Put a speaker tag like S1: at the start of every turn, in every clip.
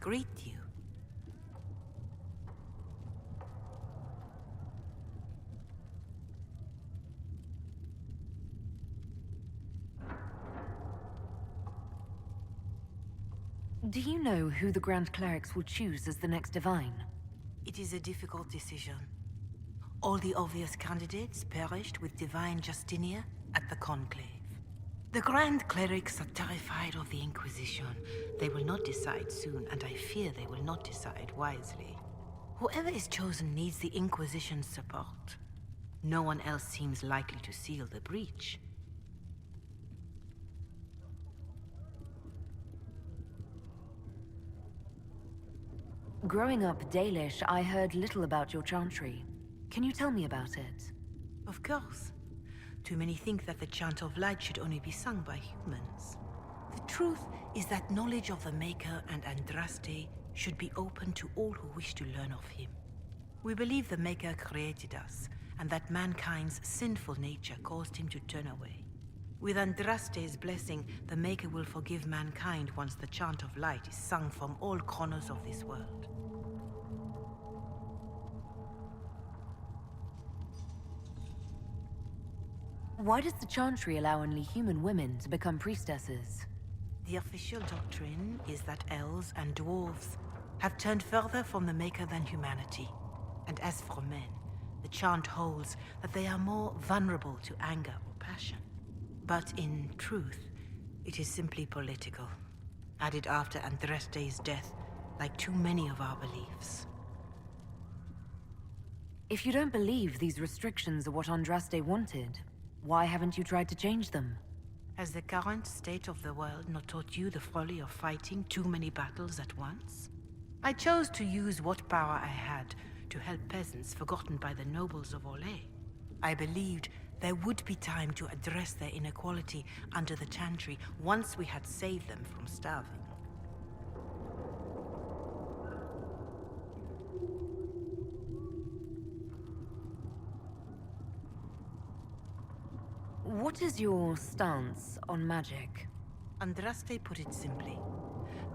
S1: greet you.
S2: Do you know who the Grand Clerics will choose as the next Divine?
S1: It is a difficult decision. All the obvious candidates perished with Divine Justinia at the Conclave. The Grand Clerics are terrified of the Inquisition. They will not decide soon, and I fear they will not decide wisely. Whoever is chosen needs the Inquisition's support. No one else seems likely to seal the breach.
S2: Growing up Dalish, I heard little about your chantry. Can you tell me about it?
S1: Of course. Too many think that the Chant of Light should only be sung by humans. The truth is that knowledge of the Maker and Andraste should be open to all who wish to learn of him. We believe the Maker created us, and that mankind's sinful nature caused him to turn away. With Andraste's blessing, the Maker will forgive mankind once the Chant of Light is sung from all corners of this world.
S2: Why does the chantry allow only human women to become priestesses?
S1: The official doctrine is that elves and dwarves have turned further from the Maker than humanity. And as for men, the chant holds that they are more vulnerable to anger or passion. But in truth, it is simply political, added after Andraste's death, like too many of our beliefs.
S2: If you don't believe these restrictions are what Andraste wanted, why haven't you tried to change them?
S1: Has the current state of the world not taught you the folly of fighting too many battles at once? I chose to use what power I had to help peasants forgotten by the nobles of Orlais. I believed there would be time to address their inequality under the chantry once we had saved them from starving.
S2: What is your stance on magic?
S1: Andraste put it simply.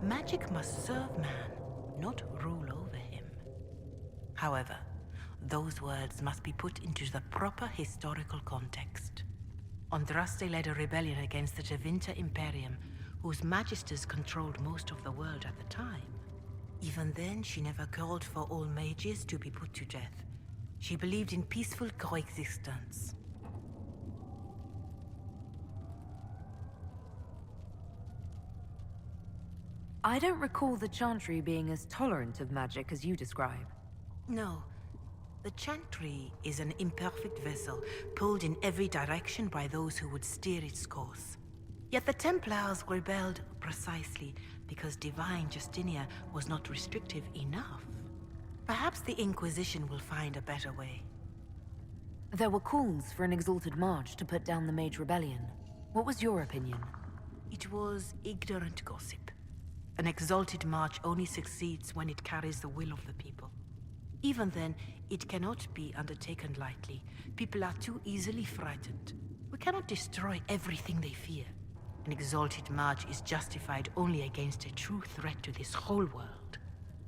S1: Magic must serve man, not rule over him. However, those words must be put into the proper historical context. Andraste led a rebellion against the Tevinter Imperium, whose magisters controlled most of the world at the time. Even then, she never called for all mages to be put to death. She believed in peaceful coexistence.
S2: I don't recall the chantry being as tolerant of magic as you describe.
S1: No. The chantry is an imperfect vessel, pulled in every direction by those who would steer its course. Yet the Templars rebelled precisely because Divine Justinia was not restrictive enough. Perhaps the Inquisition will find a better way.
S2: There were calls for an exalted march to put down the Mage Rebellion. What was your opinion?
S1: It was ignorant gossip. An exalted march only succeeds when it carries the will of the people. Even then, it cannot be undertaken lightly. People are too easily frightened. We cannot destroy everything they fear. An exalted march is justified only against a true threat to this whole world.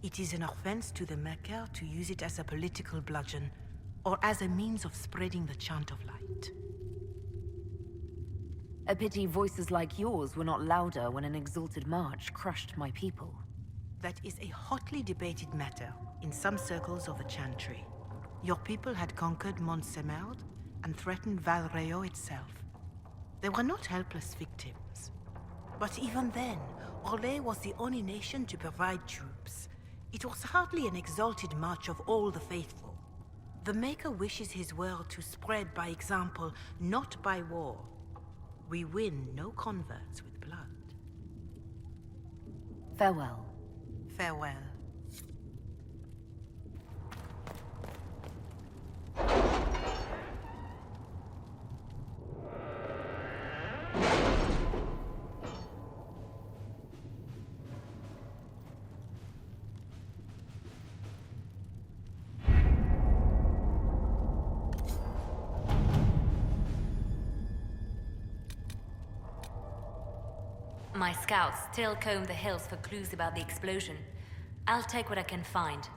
S1: It is an offense to the Maker to use it as a political bludgeon, or as a means of spreading the chant of light.
S2: A pity voices like yours were not louder when an exalted march crushed my people.
S1: That is a hotly debated matter in some circles of the chantry. Your people had conquered Mont Semelde and threatened Valreo itself. They were not helpless victims. But even then, Orlais was the only nation to provide troops. It was hardly an exalted march of all the faithful. The Maker wishes his world to spread by example, not by war. We win no converts with blood.
S2: Farewell.
S1: Farewell.
S3: My scouts still comb the hills for clues about the explosion, I'll take what I can find.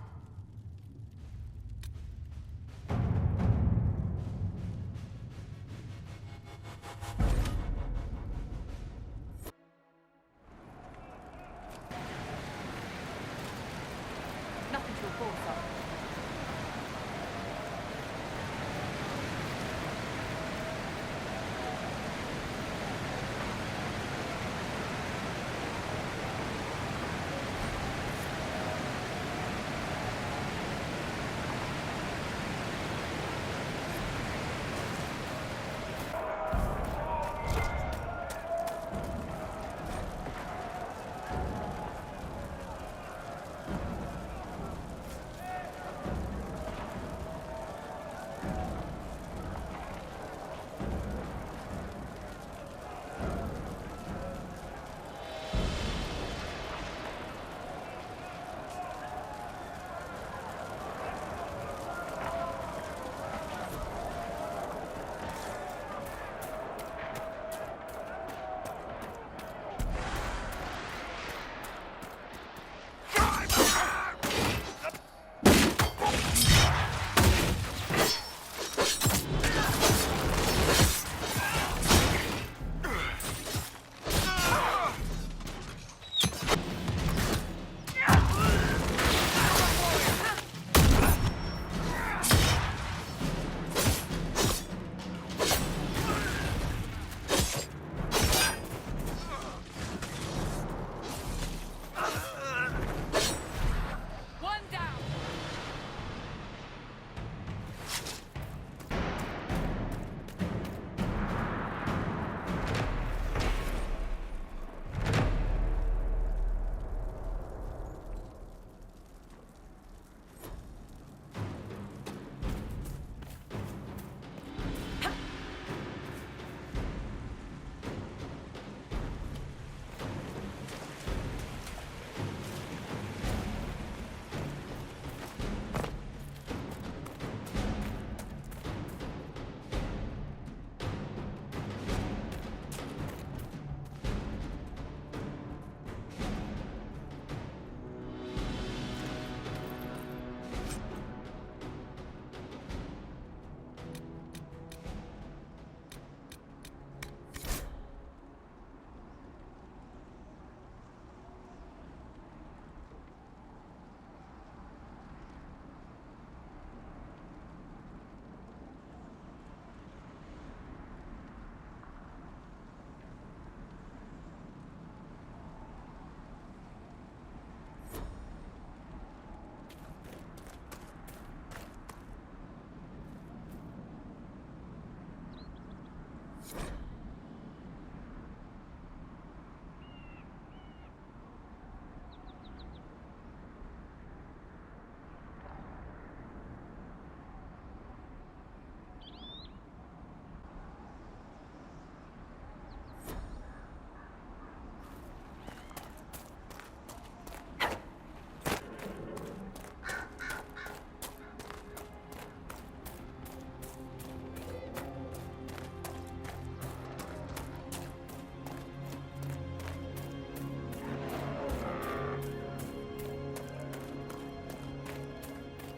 S2: Nothing to report, sir.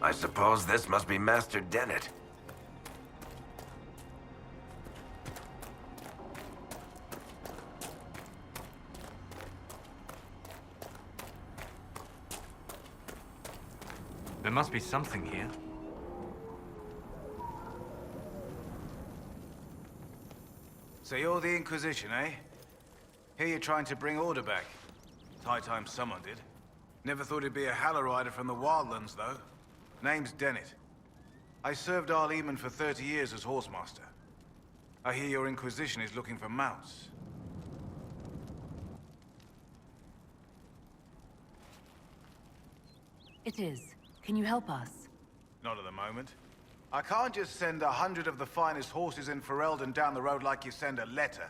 S4: I suppose this must be Master Dennett.
S5: There must be something here.
S6: So you're the Inquisition, eh? Here you're trying to bring order back. It's high time someone did. Never thought it'd be a Hallow-Rider from the Wildlands, though. Name's Dennett. I served Arleman for 30 years as Horsemaster. I hear your Inquisition is looking for mounts.
S2: It is. Can you help us?
S6: Not at the moment. I can't just send 100 of the finest horses in Ferelden down the road like you send a letter.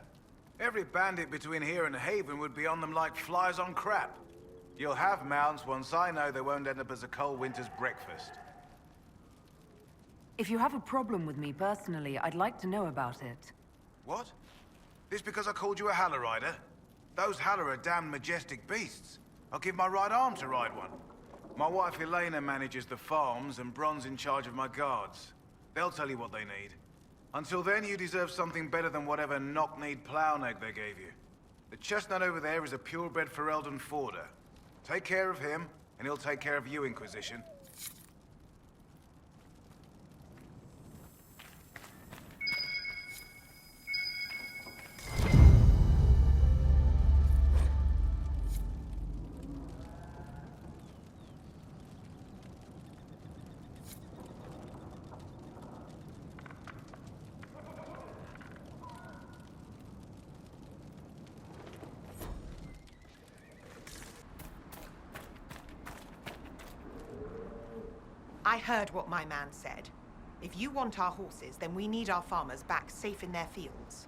S6: Every bandit between here and Haven would be on them like flies on crap. You'll have mounts once I know they won't end up as a cold winter's breakfast.
S2: If you have a problem with me personally, I'd like to know about it.
S6: What? This because I called you a Hallow-Rider? Those Hallow are damn majestic beasts. I'll give my right arm to ride one. My wife Elena manages the farms, and Bron's in charge of my guards. They'll tell you what they need. Until then, you deserve something better than whatever knock-kneed plow neck they gave you. The chestnut over there is a purebred Ferelden Forder. Take care of him, and he'll take care of you, Inquisition.
S3: I heard what my man said. If you want our horses, then we need our farmers back safe in their fields.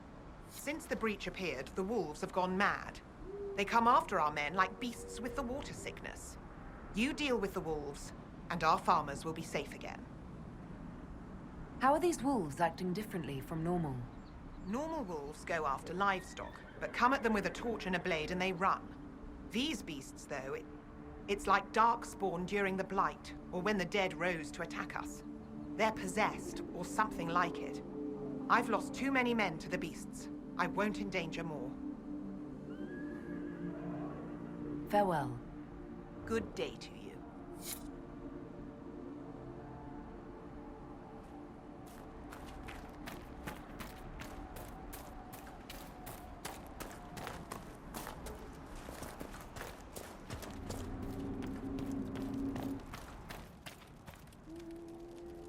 S3: Since the breach appeared, the wolves have gone mad. They come after our men like beasts with the water sickness. You deal with the wolves, and our farmers will be safe again.
S2: How are these wolves acting differently from normal?
S3: Normal wolves go after livestock, but come at them with a torch and a blade and they run. These beasts, though, it's like Darkspawn during the Blight, or when the dead rose to attack us. They're possessed, or something like it. I've lost too many men to the beasts. I won't endanger more.
S2: Farewell.
S3: Good day to you.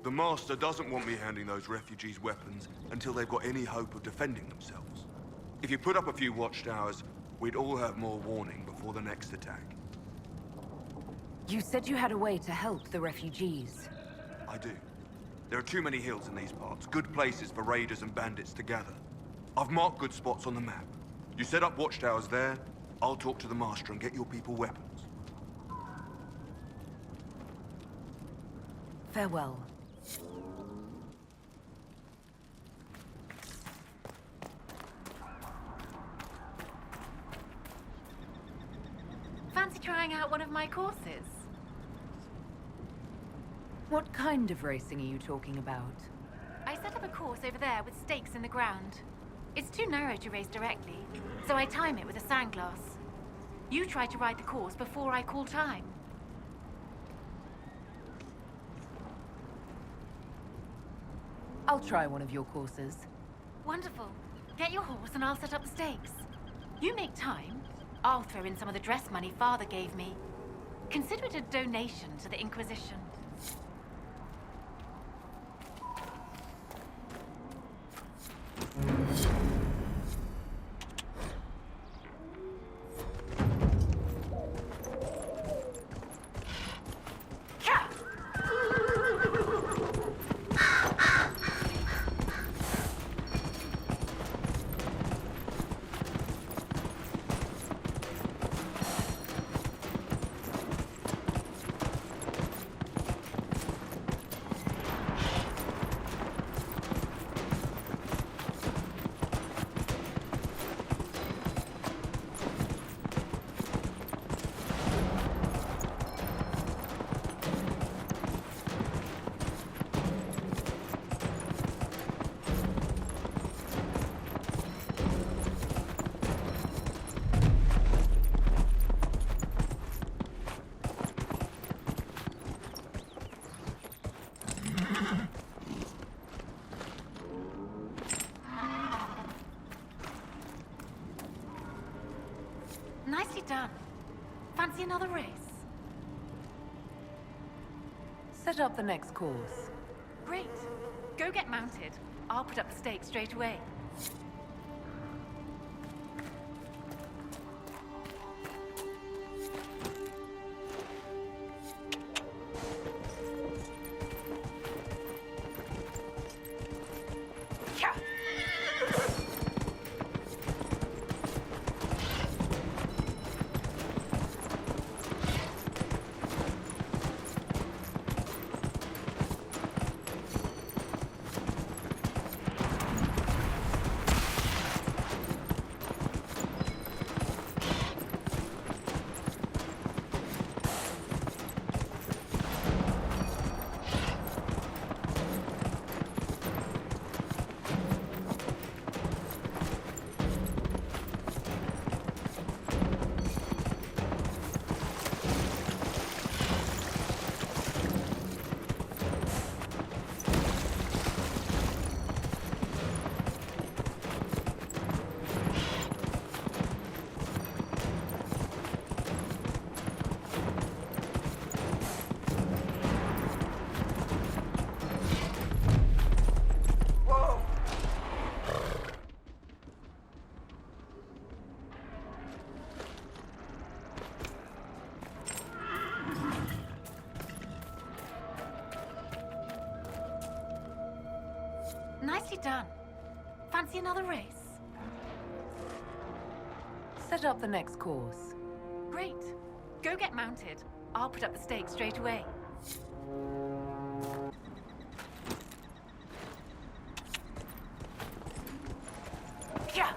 S5: The Master doesn't want me handing those refugees weapons until they've got any hope of defending themselves. If you put up a few watchtowers, we'd all have more warning before the next attack.
S2: You said you had a way to help the refugees.
S5: I do. There are too many hills in these parts, good places for raiders and bandits to gather. I've marked good spots on the map. You set up watchtowers there, I'll talk to the Master and get your people weapons.
S2: Farewell.
S7: Fancy trying out one of my courses?
S2: What kind of racing are you talking about?
S7: I set up a course over there with stakes in the ground. It's too narrow to race directly, so I time it with a sandglass. You try to ride the course before I call time.
S2: I'll try one of your courses.
S7: Wonderful. Get your horse and I'll set up the stakes. You make time, I'll throw in some of the dress money Father gave me. Consider it a donation to the Inquisition. Nicely done. Fancy another race?
S2: Set up the next course.
S7: Great. Go get mounted. I'll put up the stakes straight away. pretty done. Fancy another race?
S2: Set up the next course.
S7: Great. Go get mounted. I'll put up the stakes straight away. Yeah.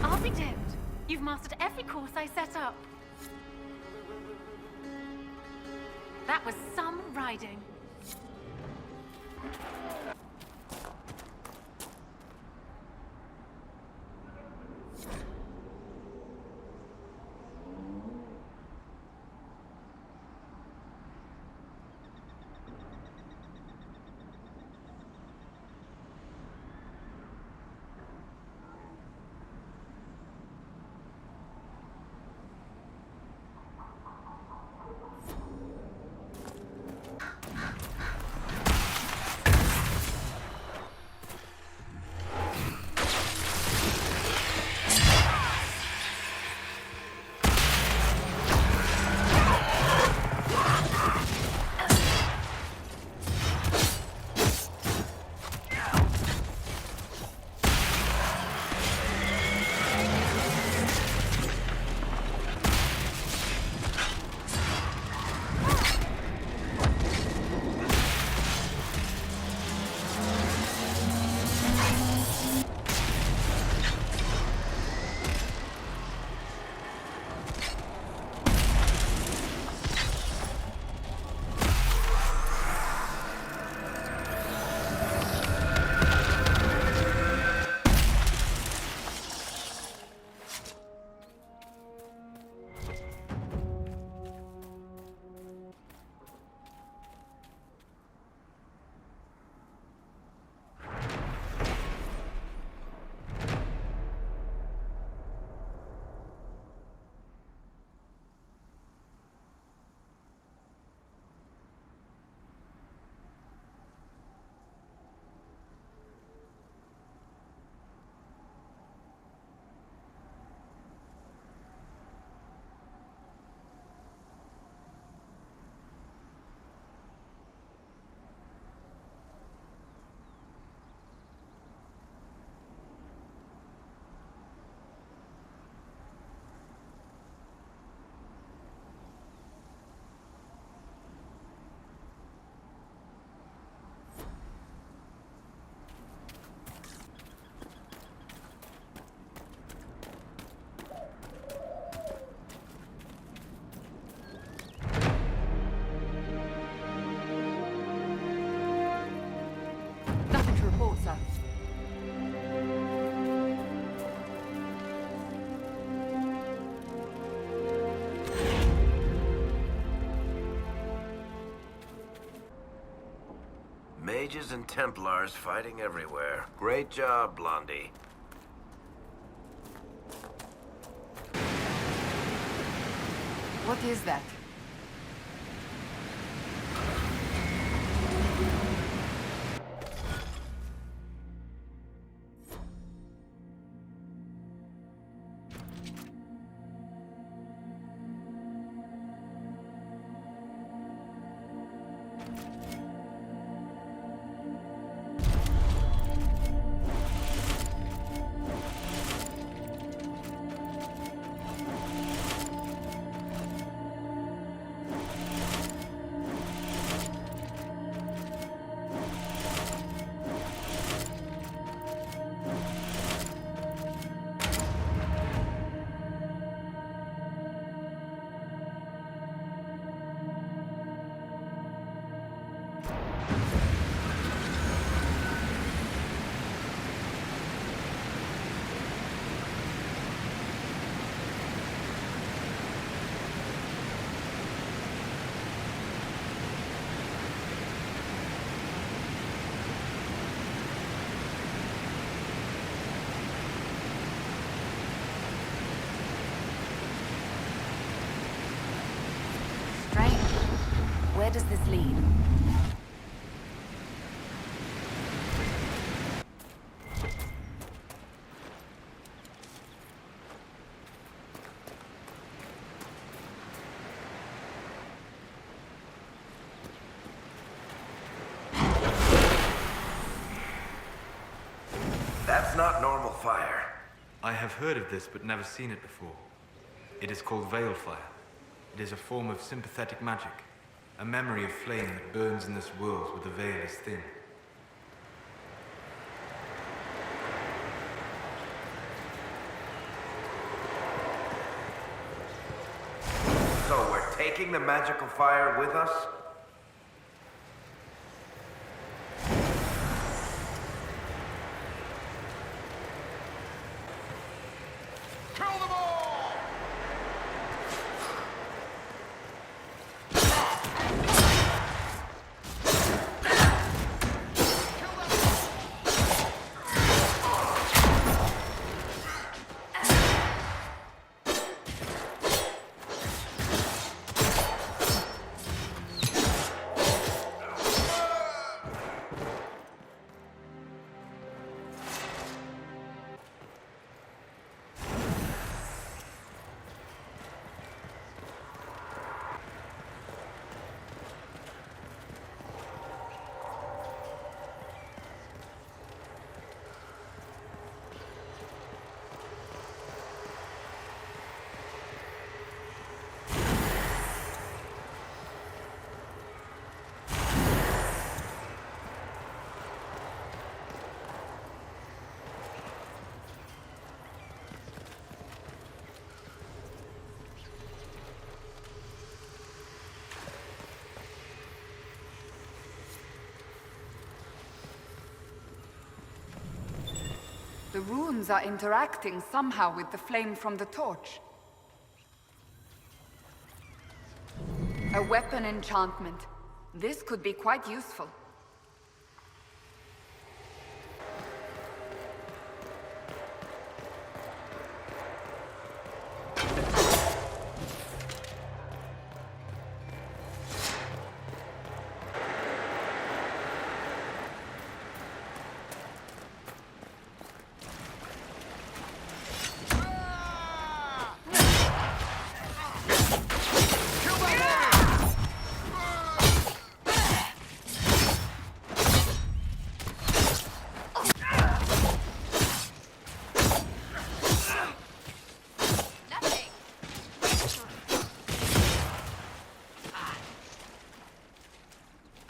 S7: I'll be damned. You've mastered every course I set up. That was some riding.
S4: mages and Templars fighting everywhere. Great job, Blondie.
S2: What is that? Where does this lead?
S4: That's not normal fire.
S8: I have heard of this, but never seen it before. It is called Veil Fire. It is a form of sympathetic magic. A memory of flame that burns in this world where the veil is thin.
S4: So we're taking the magical fire with us?
S9: The runes are interacting somehow with the flame from the torch. A weapon enchantment. This could be quite useful.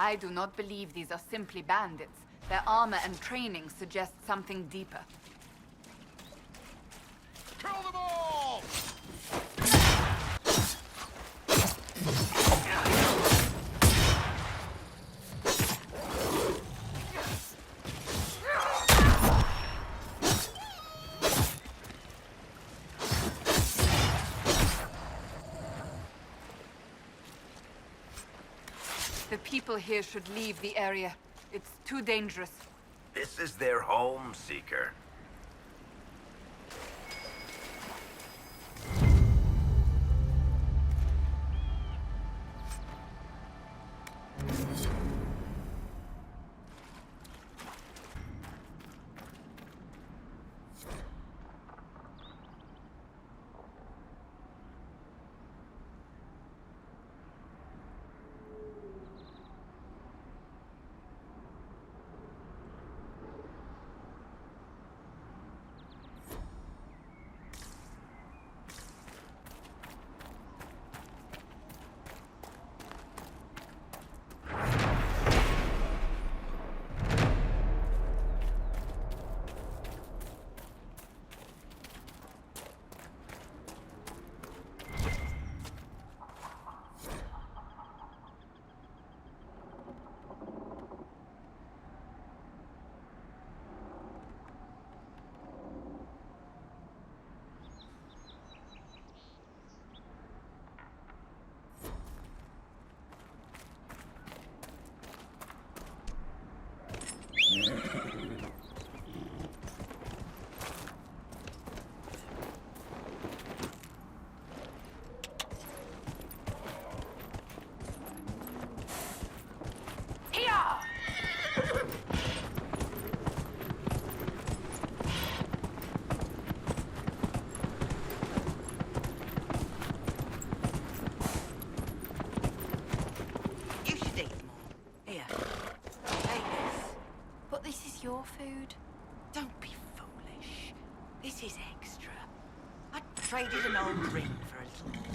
S9: I do not believe these are simply bandits. Their armor and training suggest something deeper.
S5: Kill them all!
S9: The people here should leave the area. It's too dangerous.
S4: This is their home, Seeker.
S1: You should eat more. Here. Take this.
S7: But this is your food.
S1: Don't be foolish. This is extra. I traded an old ring for a little more.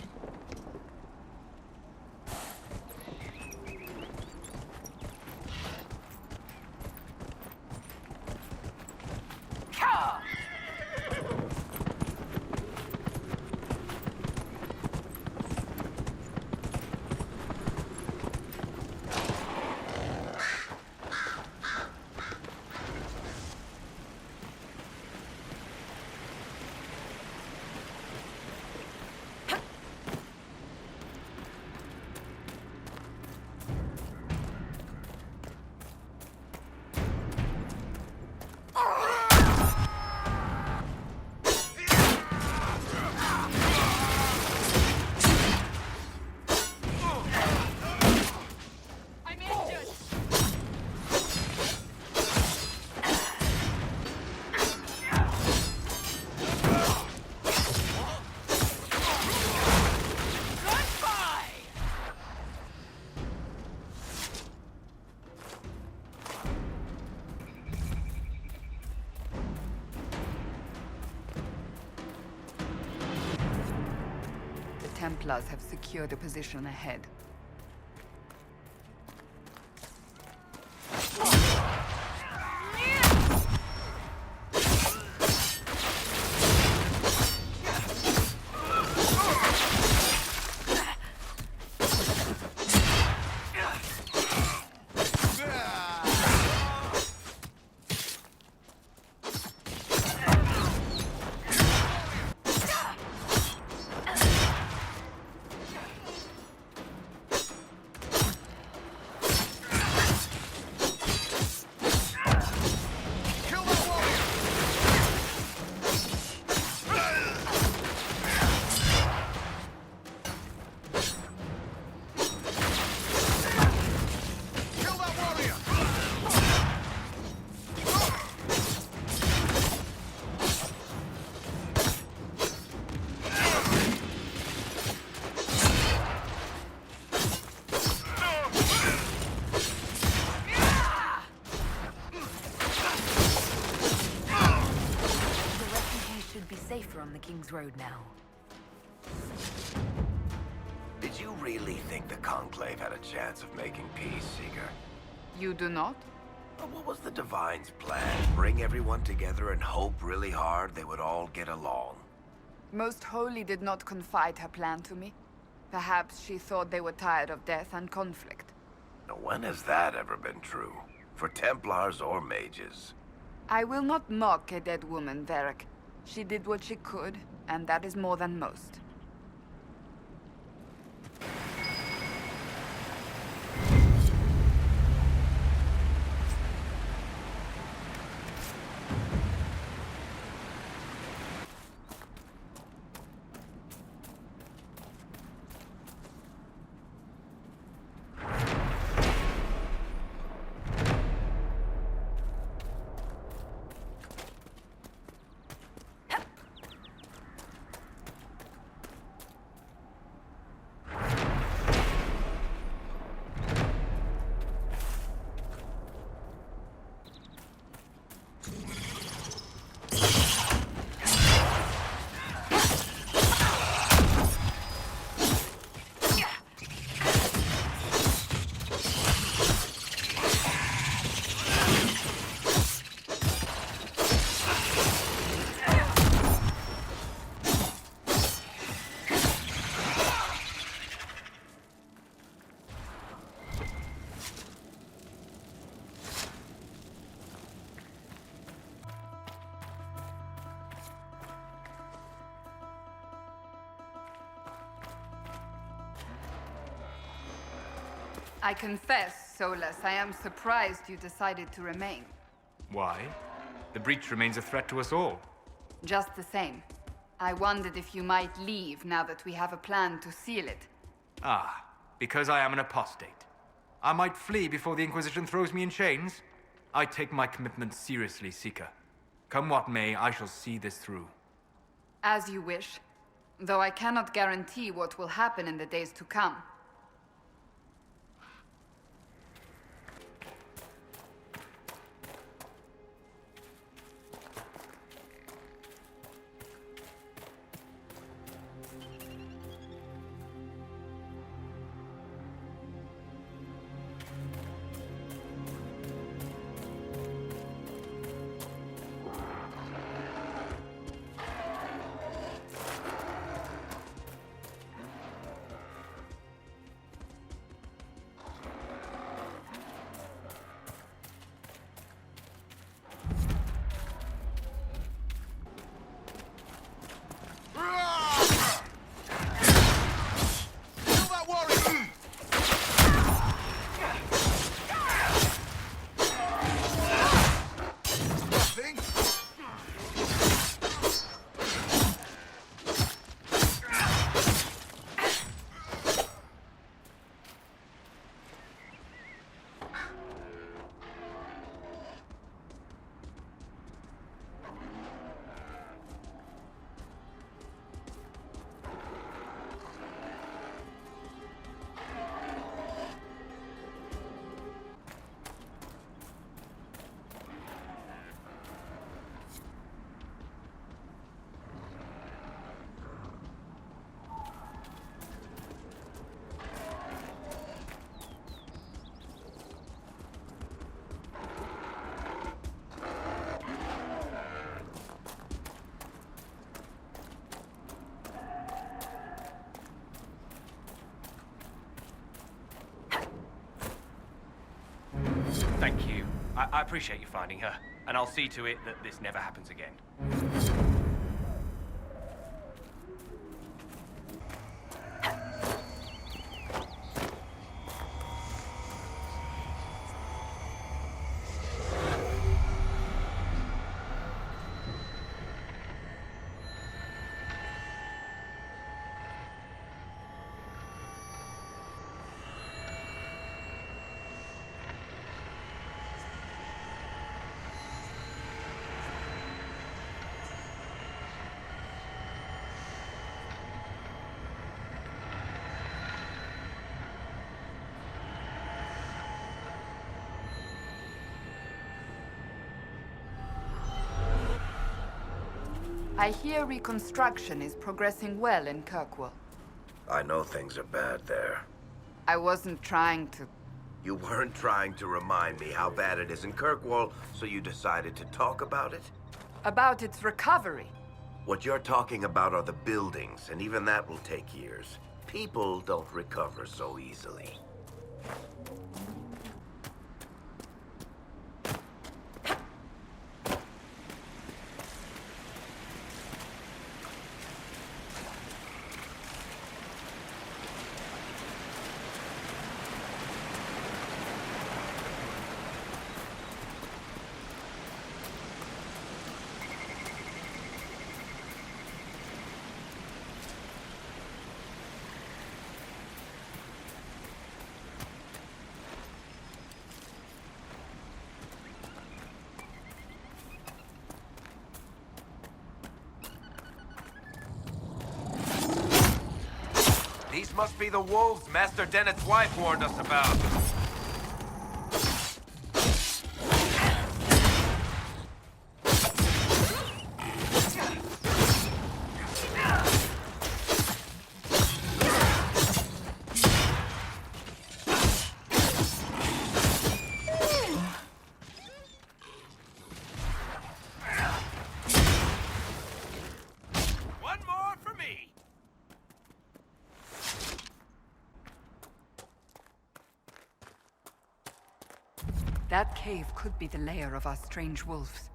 S9: Templars have secured a position ahead.
S2: On the King's Road now.
S4: Did you really think the Conclave had a chance of making peace, Seeker?
S9: You do not?
S4: But what was the Divine's plan? Bring everyone together and hope really hard they would all get along?
S9: Most Holy did not confide her plan to me. Perhaps she thought they were tired of death and conflict.
S4: Now, when has that ever been true? For Templars or mages?
S9: I will not mock a dead woman, Varric. She did what she could, and that is more than most. I confess, Solus, I am surprised you decided to remain.
S8: Why? The breach remains a threat to us all.
S9: Just the same. I wondered if you might leave now that we have a plan to seal it.
S8: Ah, because I am an apostate. I might flee before the Inquisition throws me in chains. I take my commitment seriously, Seeker. Come what may, I shall see this through.
S9: As you wish. Though I cannot guarantee what will happen in the days to come.
S10: Thank you. I appreciate you finding her, and I'll see to it that this never happens again.
S9: I hear reconstruction is progressing well in Kirkwall.
S4: I know things are bad there.
S9: I wasn't trying to...
S4: You weren't trying to remind me how bad it is in Kirkwall, so you decided to talk about it?
S9: About its recovery.
S4: What you're talking about are the buildings, and even that will take years. People don't recover so easily. These must be the wolves Master Dennett's wife warned us about.
S9: That cave could be the lair of our strange wolves.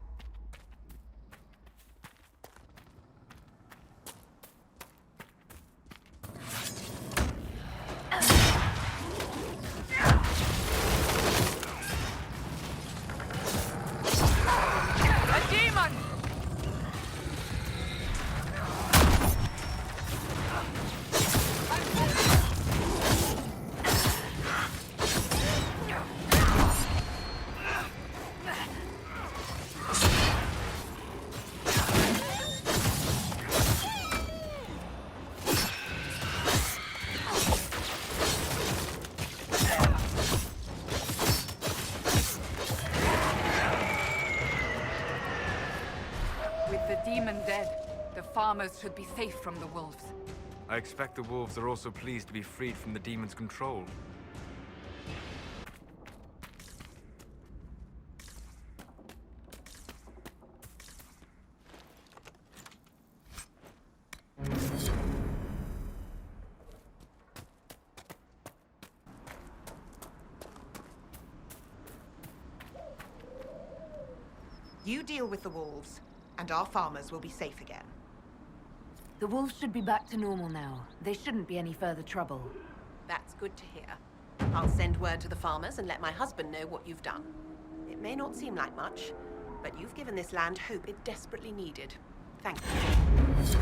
S9: With the demon dead, the farmers should be safe from the wolves.
S8: I expect the wolves are also pleased to be freed from the demon's control.
S3: You deal with the wolves, and our farmers will be safe again.
S2: The wolves should be back to normal now. They shouldn't be any further trouble.
S11: That's good to hear. I'll send word to the farmers and let my husband know what you've done. It may not seem like much, but you've given this land hope it desperately needed. Thank you.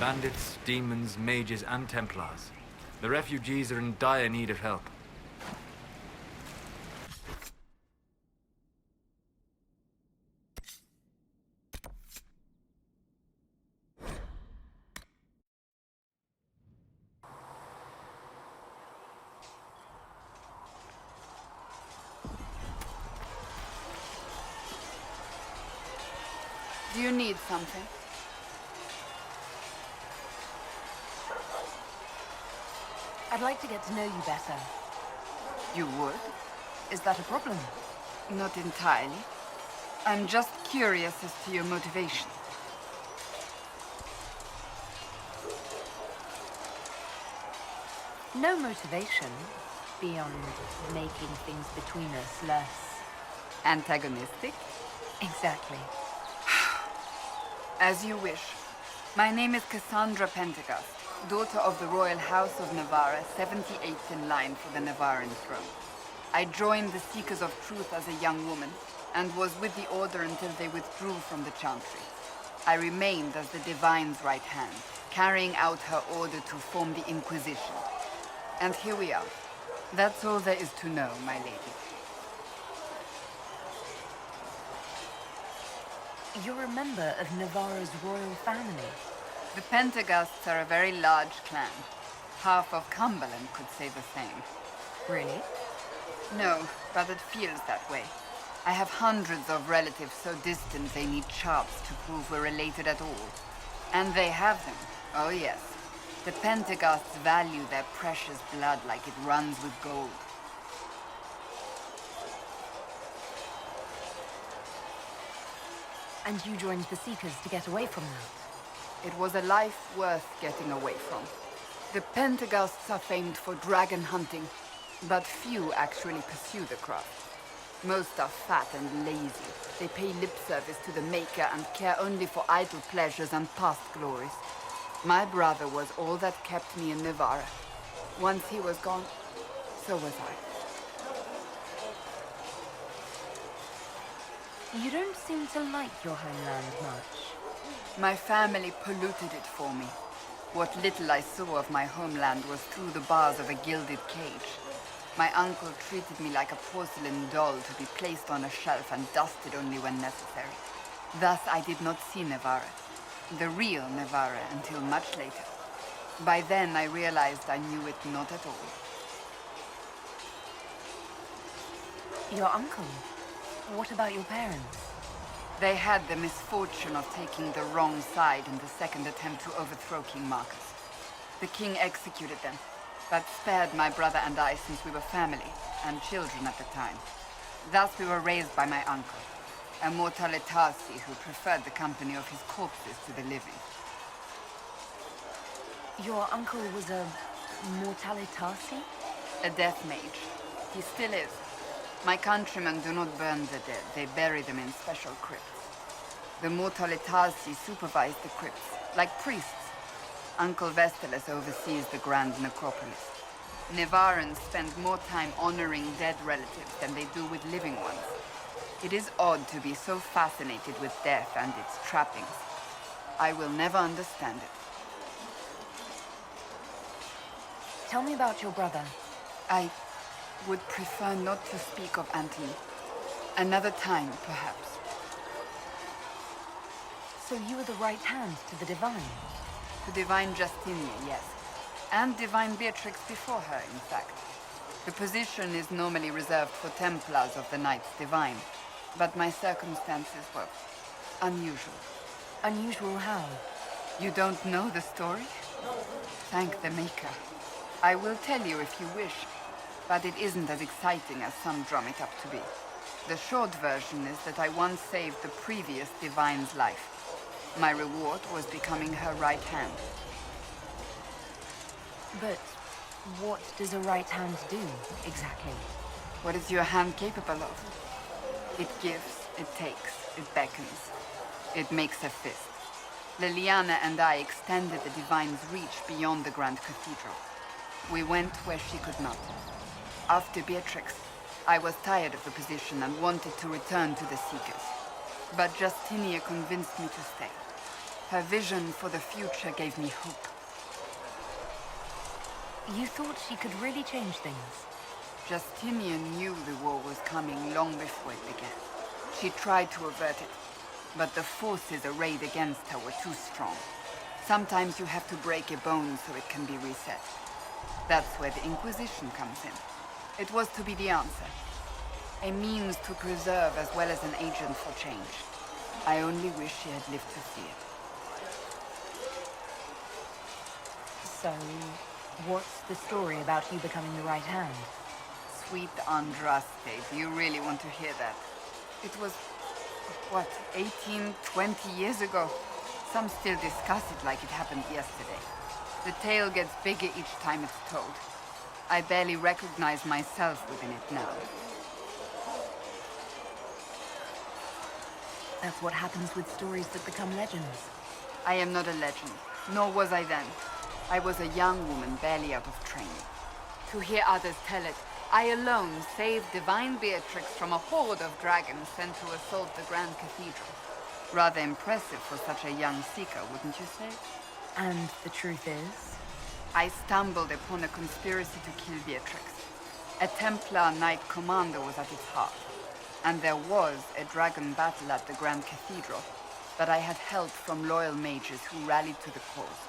S8: Bandits, demons, mages, and Templars. The refugees are in dire need of help.
S9: Do you need something?
S2: I'd like to get to know you better.
S9: You would?
S2: Is that a problem?
S9: Not entirely. I'm just curious as to your motivation.
S2: No motivation beyond making things between us less...
S9: Antagonistic?
S2: Exactly.
S9: As you wish. My name is Cassandra Pentecost, daughter of the Royal House of Navarra, 78th in line for the Navarran throne. I joined the Seekers of Truth as a young woman, and was with the Order until they withdrew from the Chantry. I remained as the Divine's right hand, carrying out her order to form the Inquisition. And here we are. That's all there is to know, my lady.
S2: You're a member of Navarra's royal family.
S9: The Pentecosts are a very large clan. Half of Cumberland could say the same.
S2: Really?
S9: No, but it feels that way. I have hundreds of relatives so distant they need charts to prove we're related at all. And they have them. Oh yes. The Pentecosts value their precious blood like it runs with gold.
S2: And you joined the Seekers to get away from that?
S9: It was a life worth getting away from. The Pentecosts are famed for dragon hunting, but few actually pursue the craft. Most are fat and lazy. They pay lip service to the Maker and care only for idle pleasures and past glories. My brother was all that kept me in Navarra. Once he was gone, so was I.
S2: You don't seem to like your homeland much.
S9: My family polluted it for me. What little I saw of my homeland was through the bars of a gilded cage. My uncle treated me like a porcelain doll to be placed on a shelf and dusted only when necessary. Thus, I did not see Navarra, the real Navarra, until much later. By then, I realized I knew it not at all.
S2: Your uncle? What about your parents?
S9: They had the misfortune of taking the wrong side in the second attempt to overthrow King Marcus. The king executed them, but spared my brother and I since we were family, and children at the time. Thus we were raised by my uncle, a mortale Tarsi who preferred the company of his corpses to the living.
S2: Your uncle was a mortale Tarsi?
S9: A death mage. He still is. My countrymen do not burn the dead, they bury them in special crypts. The mortale Tarsi supervise the crypts, like priests. Uncle Vestalis oversees the grand necropolis. Nevarans spend more time honoring dead relatives than they do with living ones. It is odd to be so fascinated with death and its trappings. I will never understand it.
S2: Tell me about your brother.
S9: I would prefer not to speak of Anthony. Another time, perhaps.
S2: So you were the right hand to the Divine?
S9: To Divine Justinia, yes. And Divine Beatrix before her, in fact. The position is normally reserved for Templars of the Knights Divine, but my circumstances were unusual.
S2: Unusual how?
S9: You don't know the story? Thank the Maker. I will tell you if you wish, but it isn't as exciting as some drum it up to be. The short version is that I once saved the previous Divine's life. My reward was becoming her right hand.
S2: But what does a right hand do, exactly?
S9: What is your hand capable of? It gives, it takes, it beckons. It makes a fist. Liliana and I extended the Divine's reach beyond the Grand Cathedral. We went where she could not. After Beatrix, I was tired of the position and wanted to return to the Seekers. But Justinia convinced me to stay. Her vision for the future gave me hope.
S2: You thought she could really change things?
S9: Justinia knew the war was coming long before it began. She tried to avert it, but the forces arrayed against her were too strong. Sometimes you have to break a bone so it can be reset. That's where the Inquisition comes in. It was to be the answer. A means to preserve as well as an agent for change. I only wish she had lived to see it.
S2: So, what's the story about you becoming the right hand?
S9: Sweet Andraste, do you really want to hear that? It was, what, 18, 20 years ago? Some still discuss it like it happened yesterday. The tale gets bigger each time it's told. I barely recognize myself within it now.
S2: That's what happens with stories that become legends.
S9: I am not a legend, nor was I then. I was a young woman barely out of training. To hear others tell it, I alone saved Divine Beatrix from a horde of dragons sent to assault the Grand Cathedral. Rather impressive for such a young seeker, wouldn't you say?
S2: And the truth is?
S9: I stumbled upon a conspiracy to kill Beatrix. A Templar Knight Commander was at its heart. And there was a dragon battle at the Grand Cathedral, but I had help from loyal mages who rallied to the cause.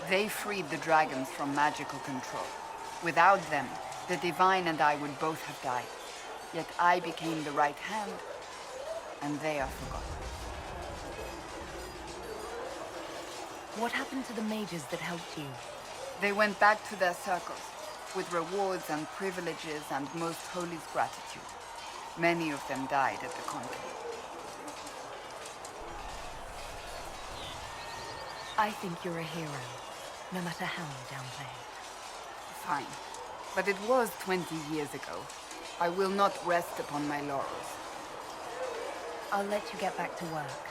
S9: They freed the dragons from magical control. Without them, the Divine and I would both have died. Yet I became the right hand, and they are forgotten.
S2: What happened to the mages that helped you?
S9: They went back to their circles, with rewards and privileges and most holy's gratitude. Many of them died at the conclave.
S2: I think you're a hero, no matter how you downplay it.
S9: Fine. But it was 20 years ago. I will not rest upon my laurels.
S2: I'll let you get back to work.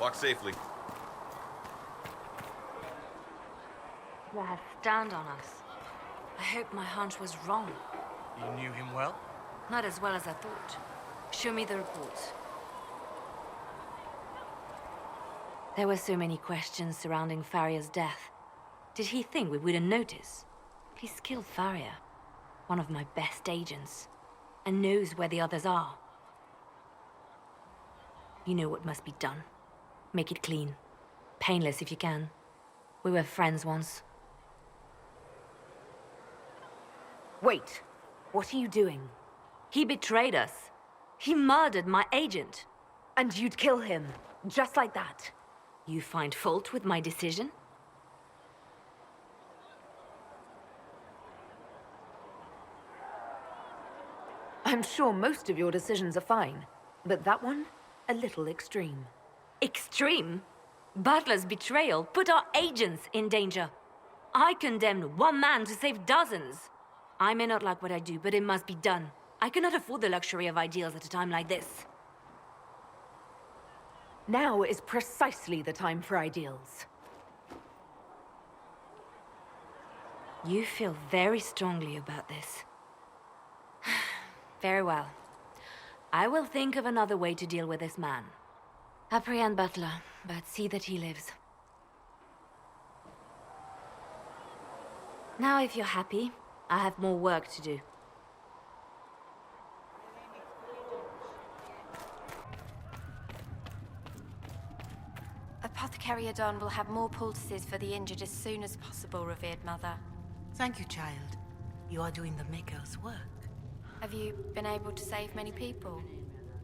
S12: Walk safely.
S13: Dad, stand on us. I hope my hunch was wrong.
S10: You knew him well?
S2: Not as well as I thought. Show me the reports. There were so many questions surrounding Farria's death. Did he think we wouldn't notice? He's killed Farria, one of my best agents, and knows where the others are. You know what must be done. Make it clean. Painless if you can. We were friends once. Wait! What are you doing? He betrayed us. He murdered my agent. And you'd kill him, just like that. You find fault with my decision? I'm sure most of your decisions are fine, but that one, a little extreme. Extreme? Butler's betrayal put our agents in danger. I condemned one man to save dozens. I may not like what I do, but it must be done. I cannot afford the luxury of ideals at a time like this. Now is precisely the time for ideals. You feel very strongly about this. Very well. I will think of another way to deal with this man. Apprehend Butler, but see that he lives. Now, if you're happy, I have more work to do.
S13: Apothecary Adon will have more poultices for the injured as soon as possible, revered mother.
S1: Thank you, child. You are doing the Maker's work.
S13: Have you been able to save many people?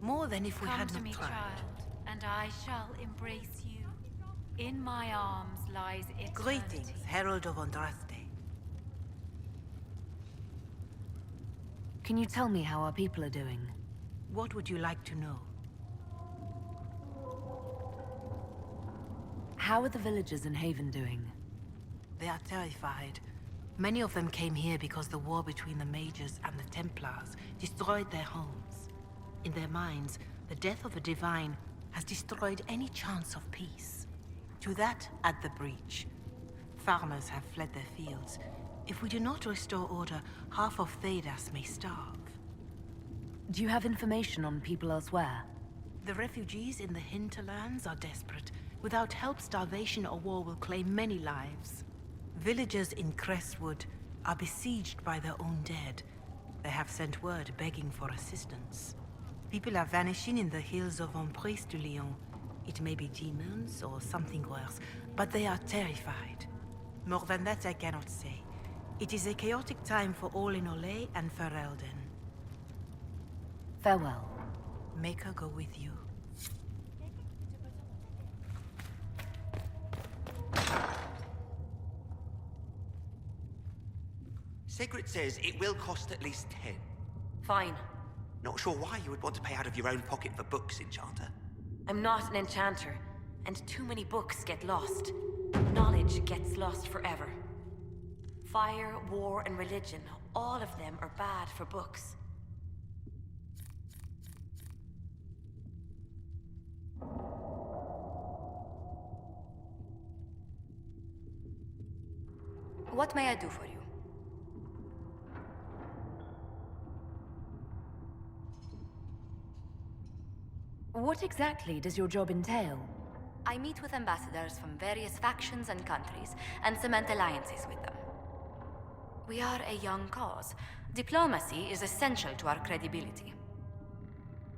S1: More than if we
S7: Come
S1: had
S7: to
S1: not
S7: me,
S1: tried.
S7: child, and I shall embrace you. In my arms lies eternity.
S1: Greetings, Herald of Andraste.
S2: Can you tell me how our people are doing?
S1: What would you like to know?
S2: How are the villagers in Haven doing?
S1: They are terrified. Many of them came here because the war between the Mages and the Templars destroyed their homes. In their minds, the death of a divine has destroyed any chance of peace. To that, add the breach. Farmers have fled their fields. If we do not restore order, half of Thedas may starve.
S2: Do you have information on people elsewhere?
S1: The refugees in the hinterlands are desperate. Without help, starvation or war will claim many lives. Villagers in Crestwood are besieged by their own dead. They have sent word begging for assistance. People are vanishing in the hills of Emprise du Lion. It may be demons or something worse, but they are terrified. More than that I cannot say. It is a chaotic time for all in Olay and Ferelden.
S2: Farewell.
S1: Maker go with you.
S14: Sigrid says it will cost at least 10.
S15: Fine.
S14: Not sure why you would want to pay out of your own pocket for books, Enchanter.
S15: I'm not an enchanter, and too many books get lost. Knowledge gets lost forever. Fire, war, and religion, all of them are bad for books.
S13: What may I do for you?
S2: What exactly does your job entail?
S13: I meet with ambassadors from various factions and countries and cement alliances with them. We are a young cause. Diplomacy is essential to our credibility.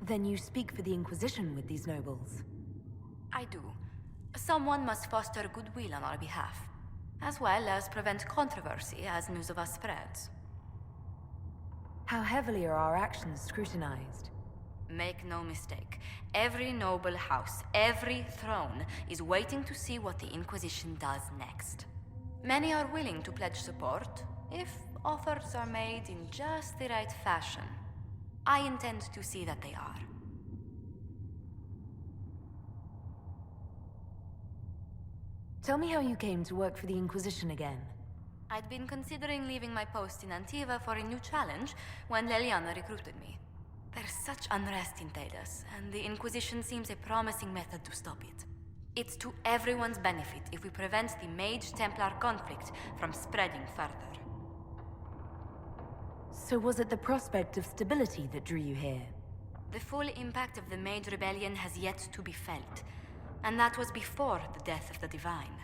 S2: Then you speak for the Inquisition with these nobles?
S13: I do. Someone must foster goodwill on our behalf, as well as prevent controversy as news of us spreads.
S2: How heavily are our actions scrutinized?
S13: Make no mistake, every noble house, every throne is waiting to see what the Inquisition does next. Many are willing to pledge support, if offers are made in just the right fashion. I intend to see that they are.
S2: Tell me how you came to work for the Inquisition again.
S13: I'd been considering leaving my post in Antiva for a new challenge when Leliana recruited me. There's such unrest in Thedas, and the Inquisition seems a promising method to stop it. It's to everyone's benefit if we prevent the Mage-Templar conflict from spreading further.
S2: So was it the prospect of stability that drew you here?
S13: The full impact of the Mage Rebellion has yet to be felt, and that was before the death of the Divine.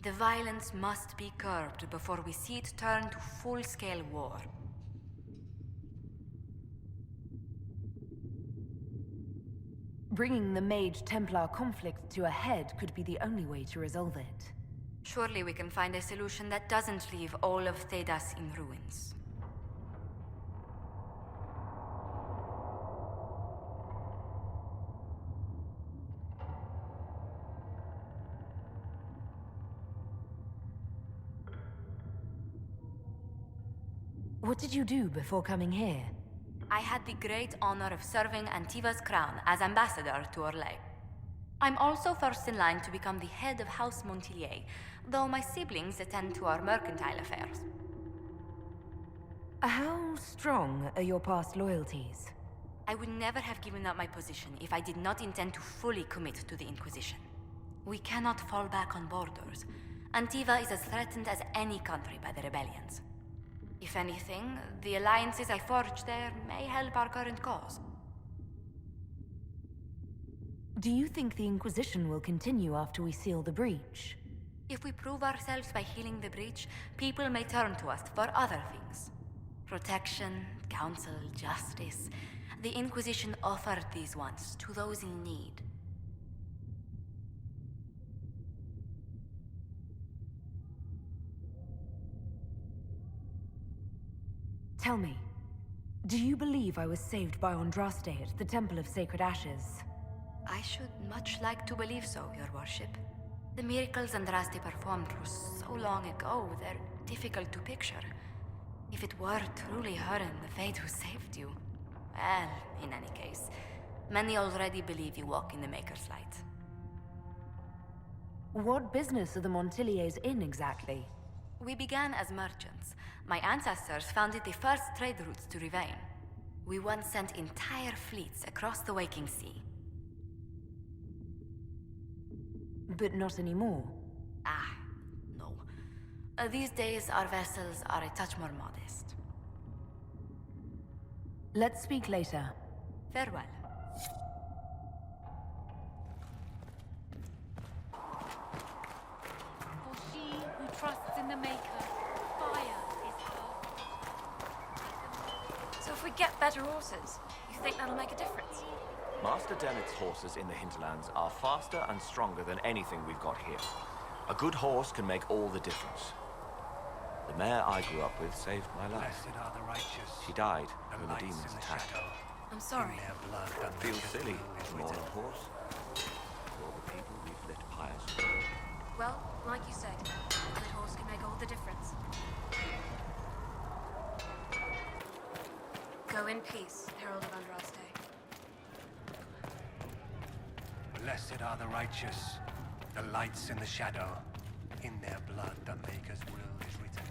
S13: The violence must be curbed before we see it turn to full-scale war.
S2: Bringing the Mage-Templar conflict to a head could be the only way to resolve it.
S13: Surely we can find a solution that doesn't leave all of Thedas in ruins.
S2: What did you do before coming here?
S13: I had the great honor of serving Antiva's crown as ambassador to Orlais. I'm also first in line to become the head of House Montilyet, though my siblings attend to our mercantile affairs.
S2: How strong are your past loyalties?
S13: I would never have given up my position if I did not intend to fully commit to the Inquisition. We cannot fall back on borders. Antiva is as threatened as any country by the rebellions. If anything, the alliances I forged there may help our current cause.
S2: Do you think the Inquisition will continue after we seal the breach?
S13: If we prove ourselves by healing the breach, people may turn to us for other things. Protection, counsel, justice. The Inquisition offered these once to those in need.
S2: Tell me, do you believe I was saved by Andraste at the Temple of Sacred Ashes?
S13: I should much like to believe so, Your Worship. The miracles Andraste performed were so long ago, they're difficult to picture. If it were truly her and the Fate who saved you... Well, in any case, many already believe you walk in the Maker's light.
S2: What business are the Montilyets in exactly?
S13: We began as merchants. My ancestors founded the first trade routes to Rivain. We once sent entire fleets across the Waking Sea.
S2: But not anymore.
S13: No. These days, our vessels are a touch more modest.
S2: Let's speak later.
S13: Farewell.
S7: For she who trusts in the Maker, fire is her.
S15: So if we get better horses, you think that'll make a difference?
S16: Master Dennett's horses in the hinterlands are faster and stronger than anything we've got here. A good horse can make all the difference. The mare I grew up with saved my life.
S17: Blessed are the righteous.
S16: She died when the
S17: lights
S16: demons
S17: in the
S16: attacked.
S17: shadow.
S15: I'm sorry.
S17: In their blood, the
S16: Feels
S17: maker's
S16: silly
S17: will is
S16: to mourn
S17: written.
S16: a horse. For all the people we've lit piously.
S15: Well, like you said, a good horse can make all the difference. Go in peace, Herald of Andraste.
S17: Blessed are the righteous, the lights in the shadow. In their blood, the Maker's will is written.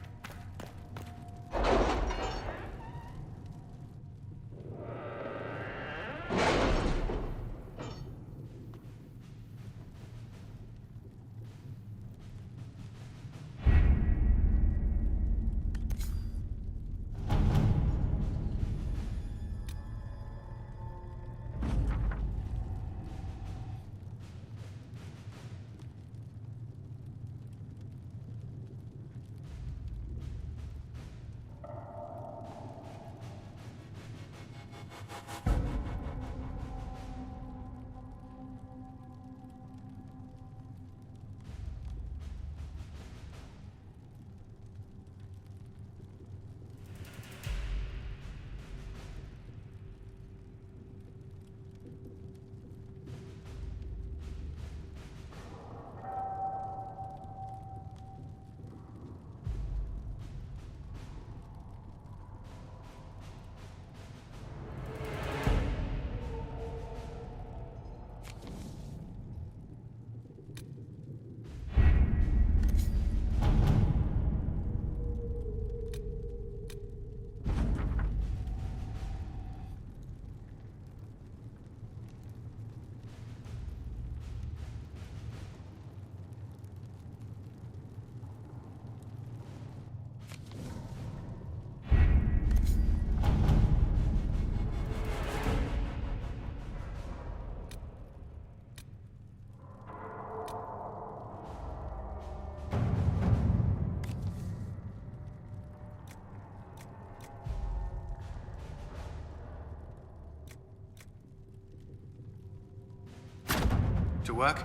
S6: To work?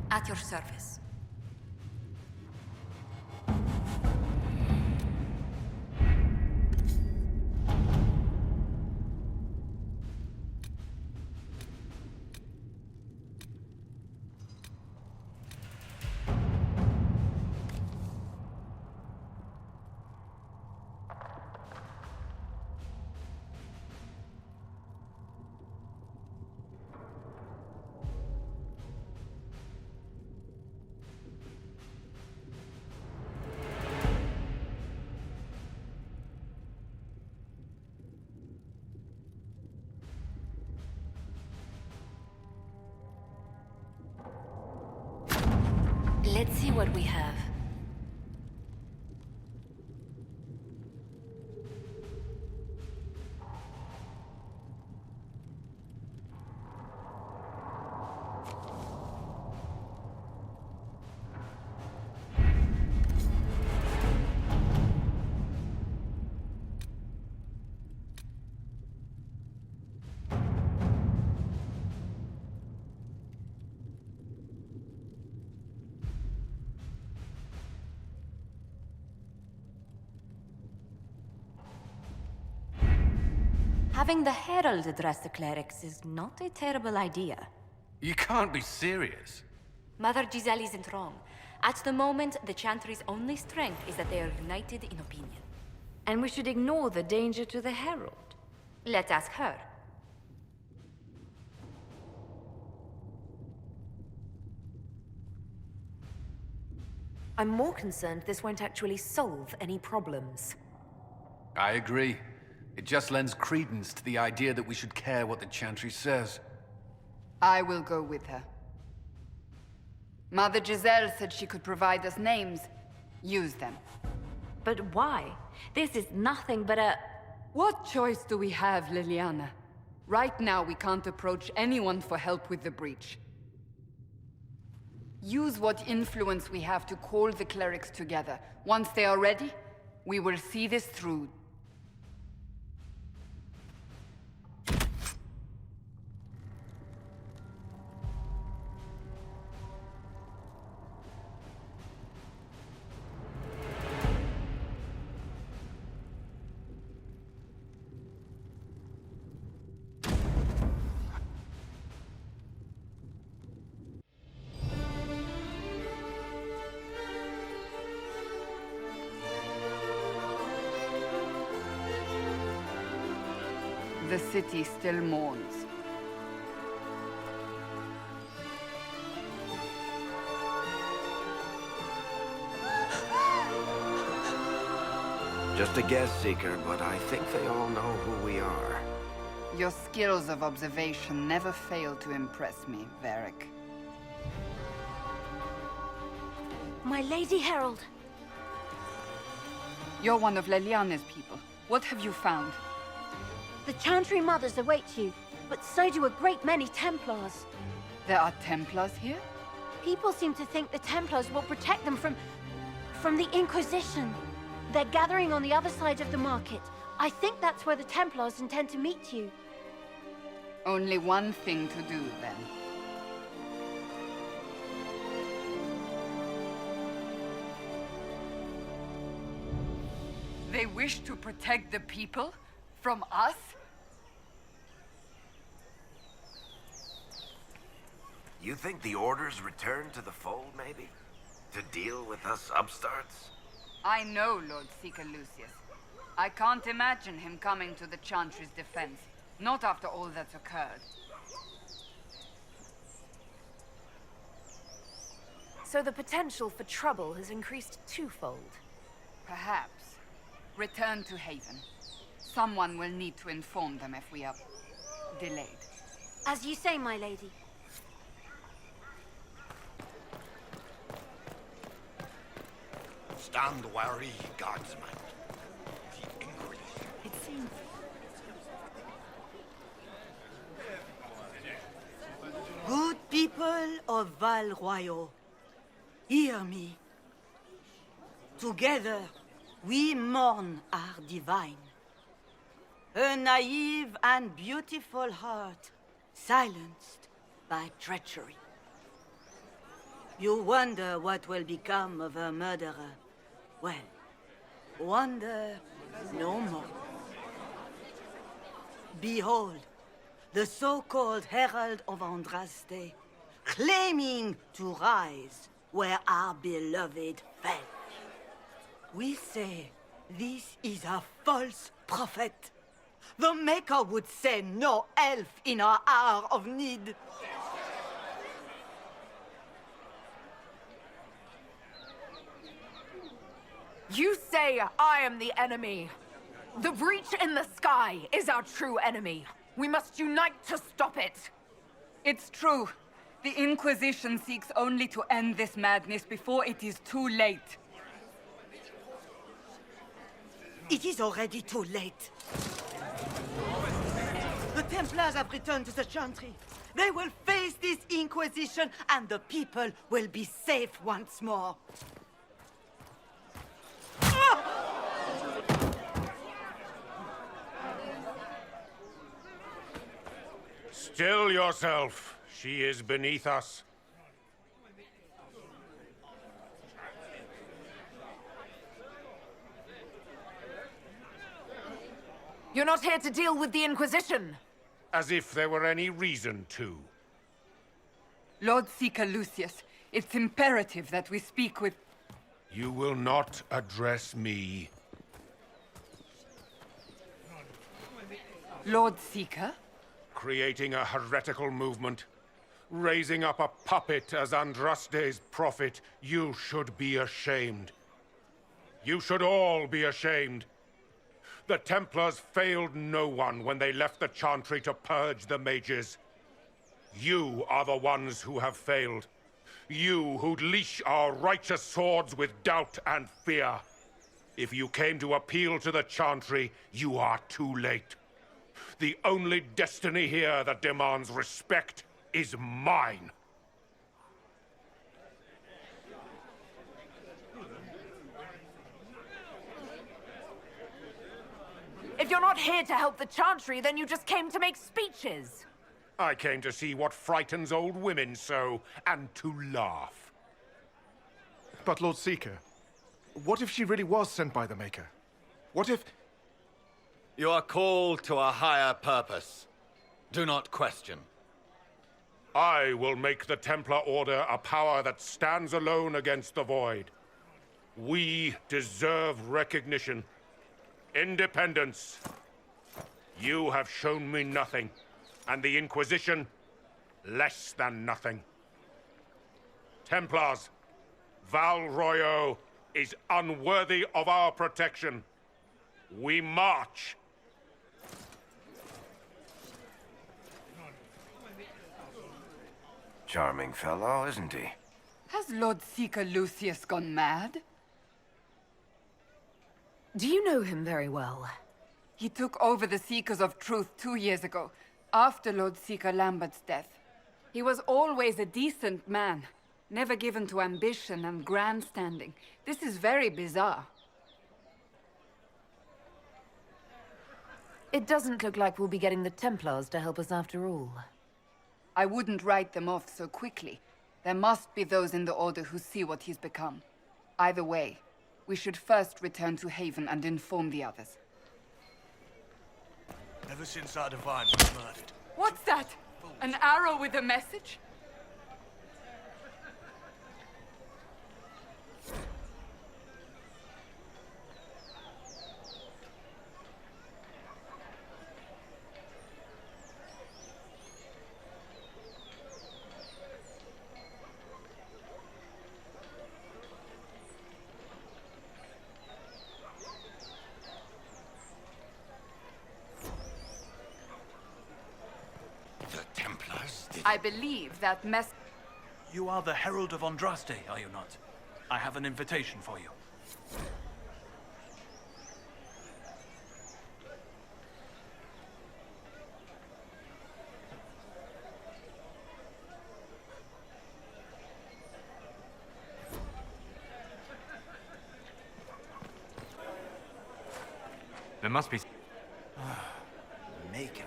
S13: At your service. Let's see what we have. Having the Herald address the clerics is not a terrible idea.
S6: You can't be serious.
S13: Mother Giselle isn't wrong. At the moment, the Chantry's only strength is that they are united in opinion.
S2: And we should ignore the danger to the Herald.
S13: Let's ask her.
S15: I'm more concerned this won't actually solve any problems.
S6: I agree. It just lends credence to the idea that we should care what the Chantry says.
S9: I will go with her. Mother Giselle said she could provide us names. Use them.
S2: But why? This is nothing but a...
S9: What choice do we have, Liliana? Right now, we can't approach anyone for help with the breach. Use what influence we have to call the clerics together. Once they are ready, we will see this through. The city still mourns.
S4: Just a guess, Seeker, but I think they all know who we are.
S9: Your skills of observation never fail to impress me, Varric.
S2: My Lady Herald.
S9: You're one of Leliana's people. What have you found?
S2: The Chantry Mothers await you, but so do a great many Templars.
S9: There are Templars here?
S2: People seem to think the Templars will protect them from the Inquisition. They're gathering on the other side of the market. I think that's where the Templars intend to meet you.
S9: Only one thing to do, then. They wish to protect the people? From us?
S4: You think the Order's returned to the fold, maybe? To deal with us upstarts?
S9: I know Lord Seeker Lucius. I can't imagine him coming to the Chantry's defense. Not after all that's occurred.
S2: So the potential for trouble has increased twofold.
S9: Perhaps. Return to Haven. Someone will need to inform them if we are delayed.
S2: As you say, my lady.
S18: Stand wary, guardsman. The Inquisition.
S1: It seems... Good people of Val Royal, hear me. Together, we mourn our divine. Her naive and beautiful heart, silenced by treachery. You wonder what will become of her murderer. Well, wonder no more. Behold, the so-called Herald of Andraste, claiming to rise where our beloved fell. We say this is a false prophet. The Maker would send no elf in our hour of need.
S19: You say I am the enemy. The breach in the sky is our true enemy. We must unite to stop it.
S9: It's true. The Inquisition seeks only to end this madness before it is too late.
S1: It is already too late. The Templars have returned to the Chantry. They will face this Inquisition, and the people will be safe once more.
S20: Still yourself. She is beneath us.
S19: You're not here to deal with the Inquisition.
S20: As if there were any reason to.
S9: Lord Seeker Lucius, it's imperative that we speak with...
S20: You will not address me.
S9: Lord Seeker?
S20: Creating a heretical movement. Raising up a puppet as Andraste's prophet. You should be ashamed. You should all be ashamed. The Templars failed no one when they left the Chantry to purge the mages. You are the ones who have failed. You who'd leash our righteous swords with doubt and fear. If you came to appeal to the Chantry, you are too late. The only destiny here that demands respect is mine.
S19: If you're not here to help the Chantry, then you just came to make speeches.
S20: I came to see what frightens old women so, and to laugh.
S21: But Lord Seeker, what if she really was sent by the Maker? What if...
S22: You are called to a higher purpose. Do not question.
S20: I will make the Templar Order a power that stands alone against the Void. We deserve recognition. Independence. You have shown me nothing, and the Inquisition, less than nothing. Templars, Val Royeaux is unworthy of our protection. We march.
S4: Charming fellow, isn't he?
S9: Has Lord Seeker Lucius gone mad?
S19: Do you know him very well?
S9: He took over the Seekers of Truth 2 years ago, after Lord Seeker Lambert's death. He was always a decent man, never given to ambition and grandstanding. This is very bizarre.
S19: It doesn't look like we'll be getting the Templars to help us after all.
S9: I wouldn't write them off so quickly. There must be those in the Order who see what he's become. Either way, we should first return to Haven and inform the others.
S18: Ever since our divine was murdered.
S9: What's that? An arrow with a message? I believe that
S3: You are the Herald of Andraste, are you not? I have an invitation for you.
S8: There must be...
S18: Maker.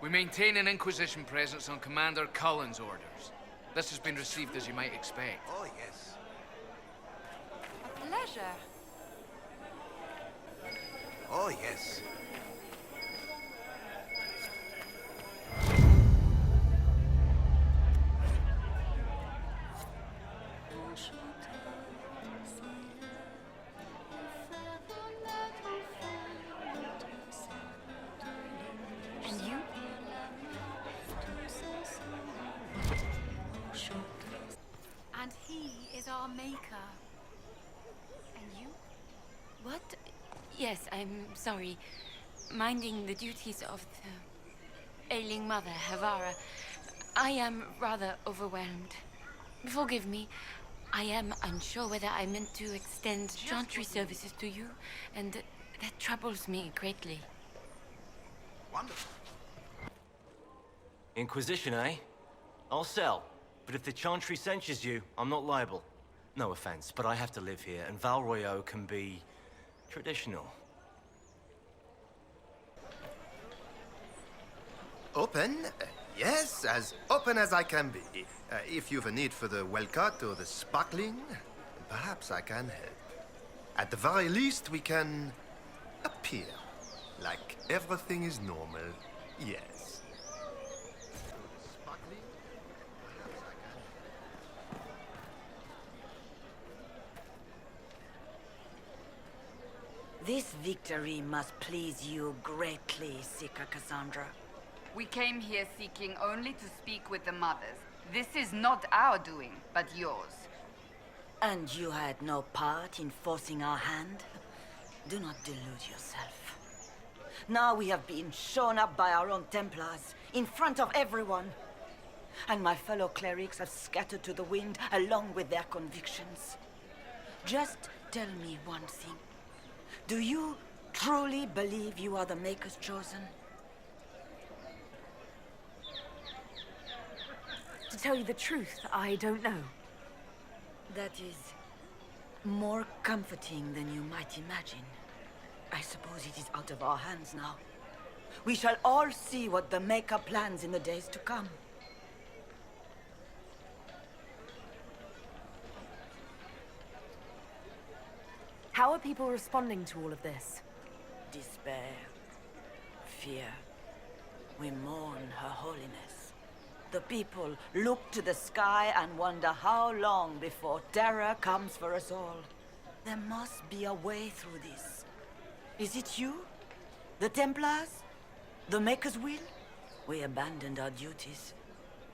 S5: We maintain an Inquisition presence on Commander Cullen's orders. This has been received as you might expect.
S18: Oh, yes.
S13: A pleasure.
S18: Oh, yes.
S2: And you?
S7: And he is our maker.
S2: And you? What? Yes, I'm sorry. Minding the duties of the ailing mother, Havara. I am rather overwhelmed. Forgive me. I am unsure whether I meant to extend chantry services to you, and that troubles me greatly.
S18: Wonderful.
S16: Inquisition, eh? I'll sell. But if the Chantry censures you, I'm not liable. No offense, but I have to live here, and Val Royeaux can be... traditional.
S23: Open? Yes, as open as I can be. If you've a need for the well-cut or the sparkling, perhaps I can help. At the very least, we can appear like everything is normal. Yes.
S24: This victory must please you greatly, Seeker Cassandra.
S9: We came here seeking only to speak with the mothers. This is not our doing, but yours.
S24: And you had no part in forcing our hand? Do not delude yourself. Now we have been shown up by our own Templars, in front of everyone. And my fellow clerics have scattered to the wind along with their convictions. Just tell me one thing. Do you truly believe you are the Maker's chosen?
S19: To tell you the truth, I don't know.
S24: That is more comforting than you might imagine. I suppose it is out of our hands now. We shall all see what the Maker plans in the days to come.
S19: How are people responding to all of this?
S24: Despair, fear. We mourn Her Holiness. The people look to the sky and wonder how long before terror comes for us all. There must be a way through this. Is it you? The Templars? The Maker's Will? We abandoned our duties.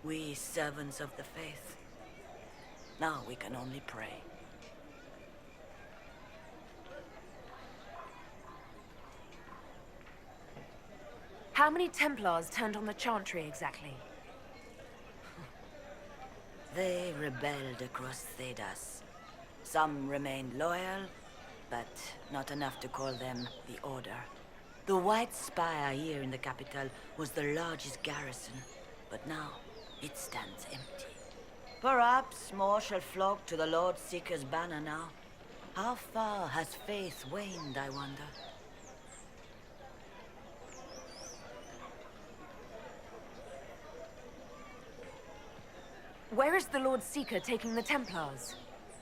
S24: We servants of the faith. Now we can only pray.
S2: How many Templars turned on the Chantry exactly?
S24: They rebelled across Thedas. Some remained loyal, but not enough to call them the Order. The White Spire here in the capital was the largest garrison, but now it stands empty. Perhaps more shall flock to the Lord Seeker's banner now. How far has faith waned, I wonder?
S2: Where is the Lord Seeker taking the Templars?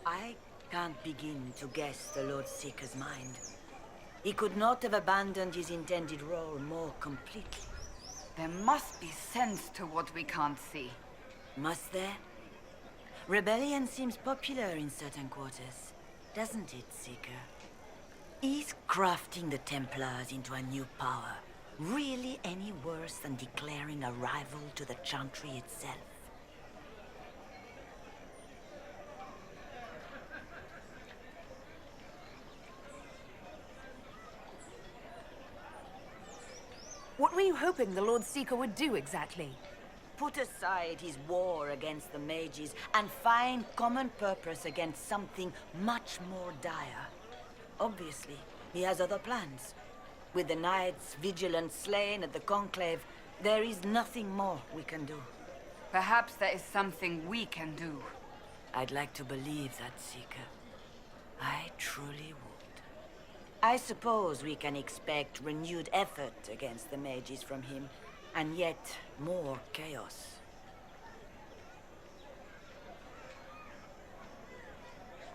S24: I can't begin to guess the Lord Seeker's mind. He could not have abandoned his intended role more completely.
S9: There must be sense to what we can't see.
S24: Must there? Rebellion seems popular in certain quarters, doesn't it, Seeker? Is crafting the Templars into a new power really any worse than declaring a rival to the Chantry itself?
S2: What were you hoping the Lord Seeker would do exactly?
S24: Put aside his war against the mages and find common purpose against something much more dire. Obviously, he has other plans. With the knights vigilant slain at the Conclave, there is nothing more we can do.
S9: Perhaps there is something we can do.
S24: I'd like to believe that, Seeker. I truly would. I suppose we can expect renewed effort against the mages from him, and yet more chaos.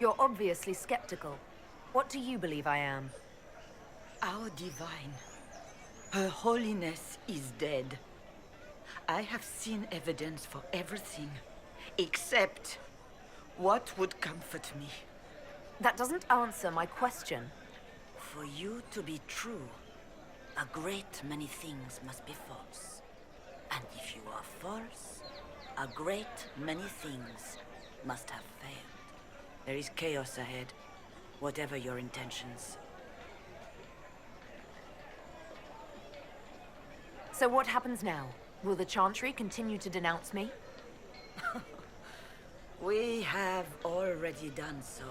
S2: You're obviously skeptical. What do you believe I am?
S24: Our divine, Her Holiness is dead. I have seen evidence for everything, except what would comfort me.
S2: That doesn't answer my question.
S24: For you to be true, a great many things must be false. And if you are false, a great many things must have failed. There is chaos ahead, whatever your intentions.
S2: So what happens now? Will the Chantry continue to denounce me?
S24: We have already done so.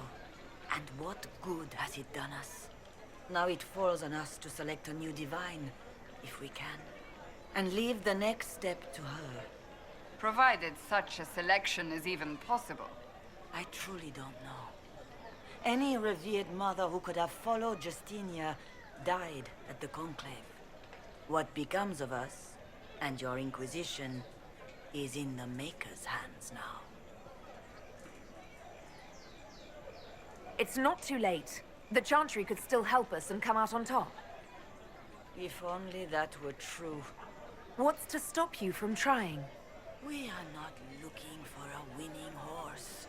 S24: And what good has it done us? Now it falls on us to select a new divine, if we can, and leave the next step to her.
S9: Provided such a selection is even possible.
S24: I truly don't know. Any revered mother who could have followed Justinia died at the Conclave. What becomes of us, and your Inquisition, is in the Maker's hands now.
S2: It's not too late. The Chantry could still help us and come out on top.
S24: If only that were true.
S2: What's to stop you from trying?
S24: We are not looking for a winning horse.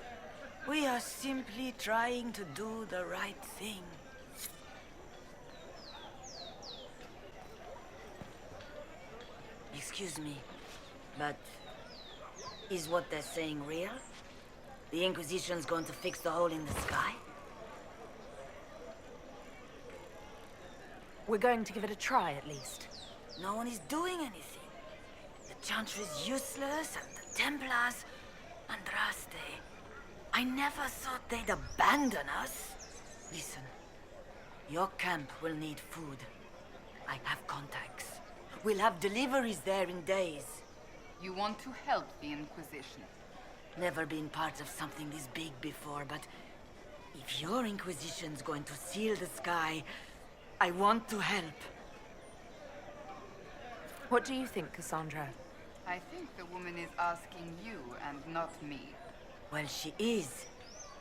S24: We are simply trying to do the right thing. Excuse me, but is what they're saying real? The Inquisition's going to fix the hole in the sky?
S2: We're going to give it a try, at least.
S24: No one is doing anything. The Chantry's useless, and the Templars... Andraste. I never thought they'd abandon us. Listen, your camp will need food. I have contacts. We'll have deliveries there in days.
S9: You want to help the Inquisition?
S24: Never been part of something this big before, but if your Inquisition's going to seal the sky, I want to help.
S2: What do you think, Cassandra?
S9: I think the woman is asking you and not me.
S24: Well, she is.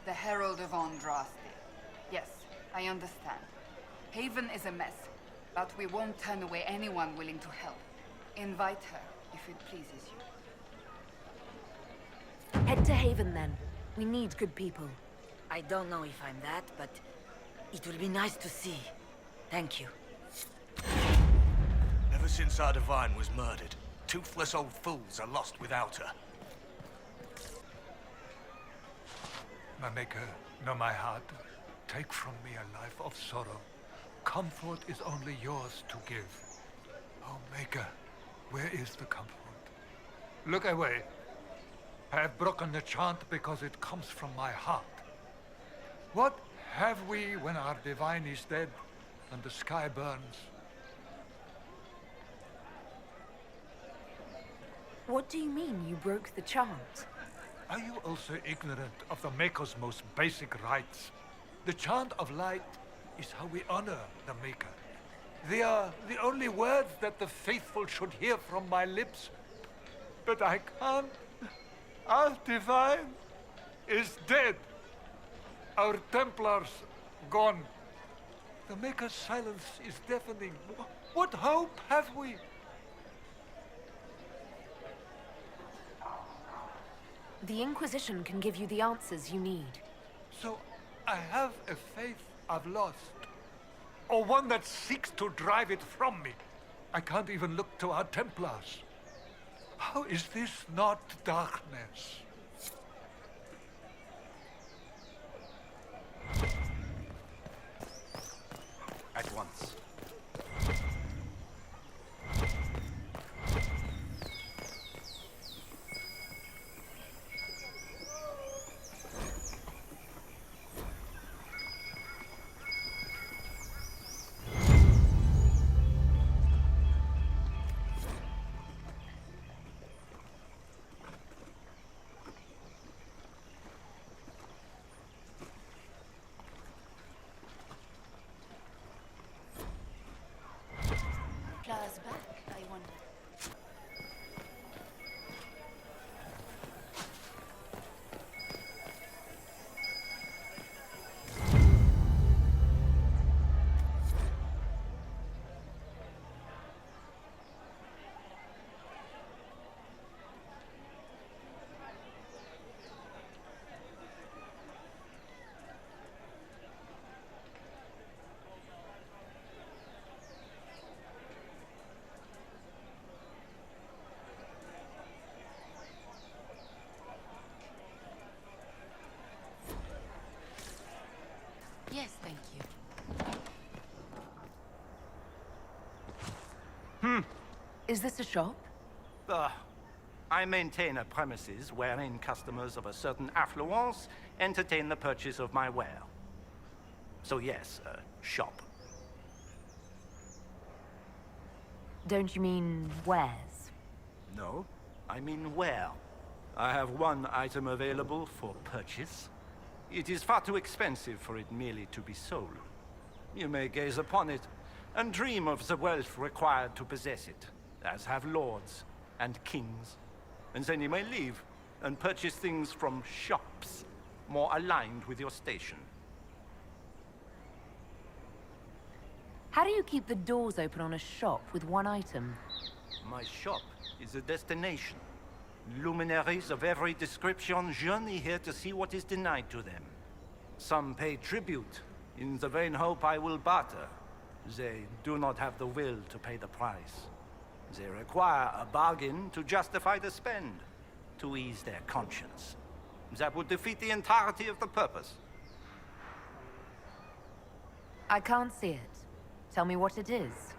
S9: The Herald of Andraste. Yes, I understand. Haven is a mess, but we won't turn away anyone willing to help. Invite her, if it pleases you.
S2: Head to Haven, then. We need good people.
S24: I don't know if I'm that, but it will be nice to see. Thank you.
S18: Ever since our divine was murdered, toothless old fools are lost without her.
S17: My maker, know my heart. Take from me a life of sorrow. Comfort is only yours to give. Oh, maker, where is the comfort? Look away. I have broken the chant because it comes from my heart. What have we when our divine is dead and the sky burns?
S2: What do you mean you broke the chant?
S17: Are you also ignorant of the Maker's most basic rites? The chant of light is how we honor the Maker. They are the only words that the faithful should hear from my lips. But I can't. Our divine is dead. Our Templars gone. The Maker's silence is deafening. What hope have we?
S2: The Inquisition can give you the answers you need.
S17: So I have a faith I've lost, or one that seeks to drive it from me. I can't even look to our Templars. How is this not darkness?
S6: At once.
S7: Flowers back, I wonder. Yes, thank you.
S2: Is this a shop?
S10: I maintain a premises wherein customers of a certain affluence entertain the purchase of my ware. So yes, a shop.
S2: Don't you mean wares?
S10: No, I mean ware. I have one item available for purchase. It is far too expensive for it merely to be sold. You may gaze upon it and dream of the wealth required to possess it, as have lords and kings. And then you may leave and purchase things from shops more aligned with your station.
S2: How do you keep the doors open on a shop with one item?
S10: My shop is a destination. Luminaries of every description journey here to see what is denied to them. Some pay tribute in the vain hope I will barter. They do not have the will to pay the price. They require a bargain to justify the spend, to ease their conscience. That would defeat the entirety of the purpose.
S2: I can't see it. Tell me what it is.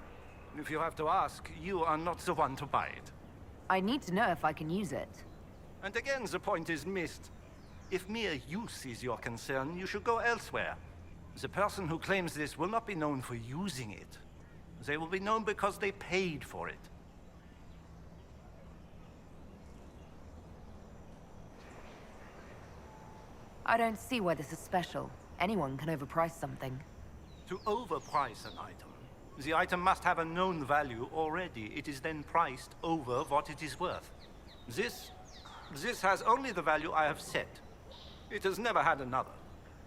S10: If you have to ask, you are not the one to buy it.
S2: I need to know if I can use it.
S10: And again, the point is missed. If mere use is your concern, you should go elsewhere. The person who claims this will not be known for using it. They will be known because they paid for it.
S2: I don't see why this is special. Anyone can overprice something.
S10: To overprice an item, the item must have a known value already. It is then priced over what it is worth. This has only the value I have set. It has never had another.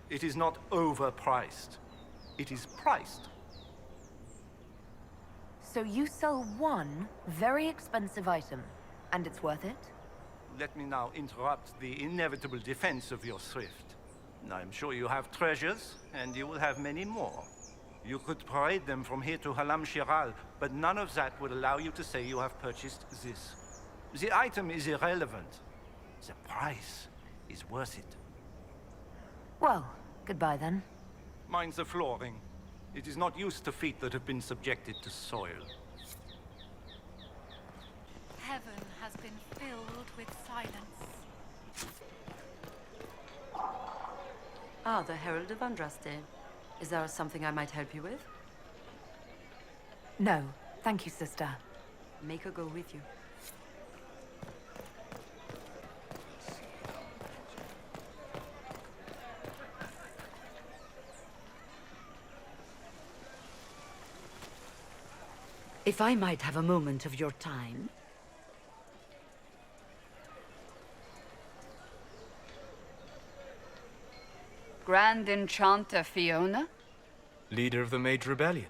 S10: It is not overpriced. It is priced.
S2: So you sell one very expensive item, and it's worth it?
S10: Let me now interrupt the inevitable defense of your thrift. I'm sure you have treasures, and you will have many more. You could parade them from here to Halam Shiral, but none of that would allow you to say you have purchased this. The item is irrelevant. The price is worth it.
S2: Well, goodbye then.
S10: Mind the flooring. It is not used to feet that have been subjected to soil.
S7: Heaven has been filled with silence.
S11: Ah, the Herald of Andraste. Is there something I might help you with?
S2: No, thank you, sister.
S11: Make her go with you.
S12: If I might have a moment of your time.
S9: Grand Enchanter Fiona?
S8: Leader of the Mage Rebellion.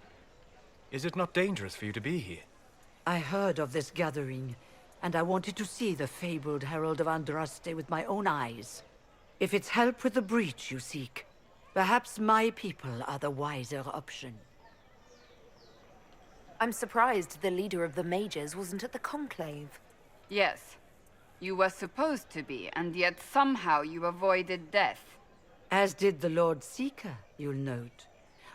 S8: Is it not dangerous for you to be here?
S12: I heard of this gathering, and I wanted to see the fabled Herald of Andraste with my own eyes. If it's help with the breach you seek, perhaps my people are the wiser option.
S2: I'm surprised the leader of the mages wasn't at the conclave.
S9: Yes. You were supposed to be, and yet somehow you avoided death.
S12: As did the Lord Seeker, you'll note.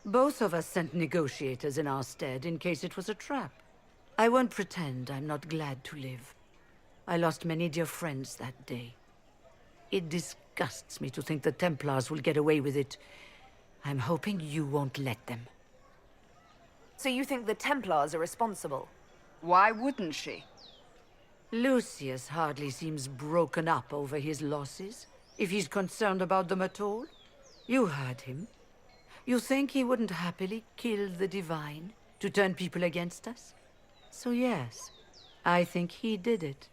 S12: Both of us sent negotiators in our stead in case it was a trap. I won't pretend I'm not glad to live. I lost many dear friends that day. It disgusts me to think the Templars will get away with it. I'm hoping you won't let them.
S2: So you think the Templars are responsible?
S9: Why wouldn't she?
S12: Lucius hardly seems broken up over his losses, if he's concerned about them at all. You heard him. You think he wouldn't happily kill the Divine to turn people against us? So yes, I think he did it.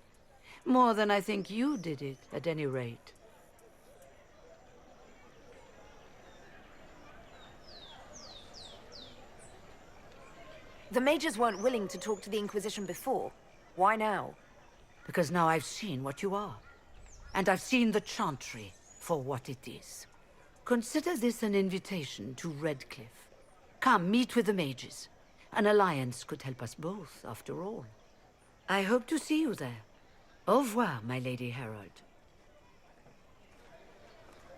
S12: More than I think you did it, at any rate.
S2: The mages weren't willing to talk to the Inquisition before. Why now?
S12: Because now I've seen what you are. And I've seen the Chantry for what it is. Consider this an invitation to Redcliffe. Come, meet with the mages. An alliance could help us both, after all. I hope to see you there. Au revoir, my Lady Herald.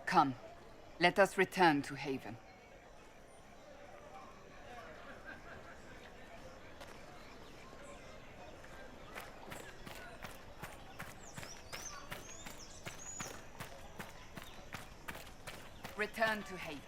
S9: Come, let us return to Haven. Return to Haven.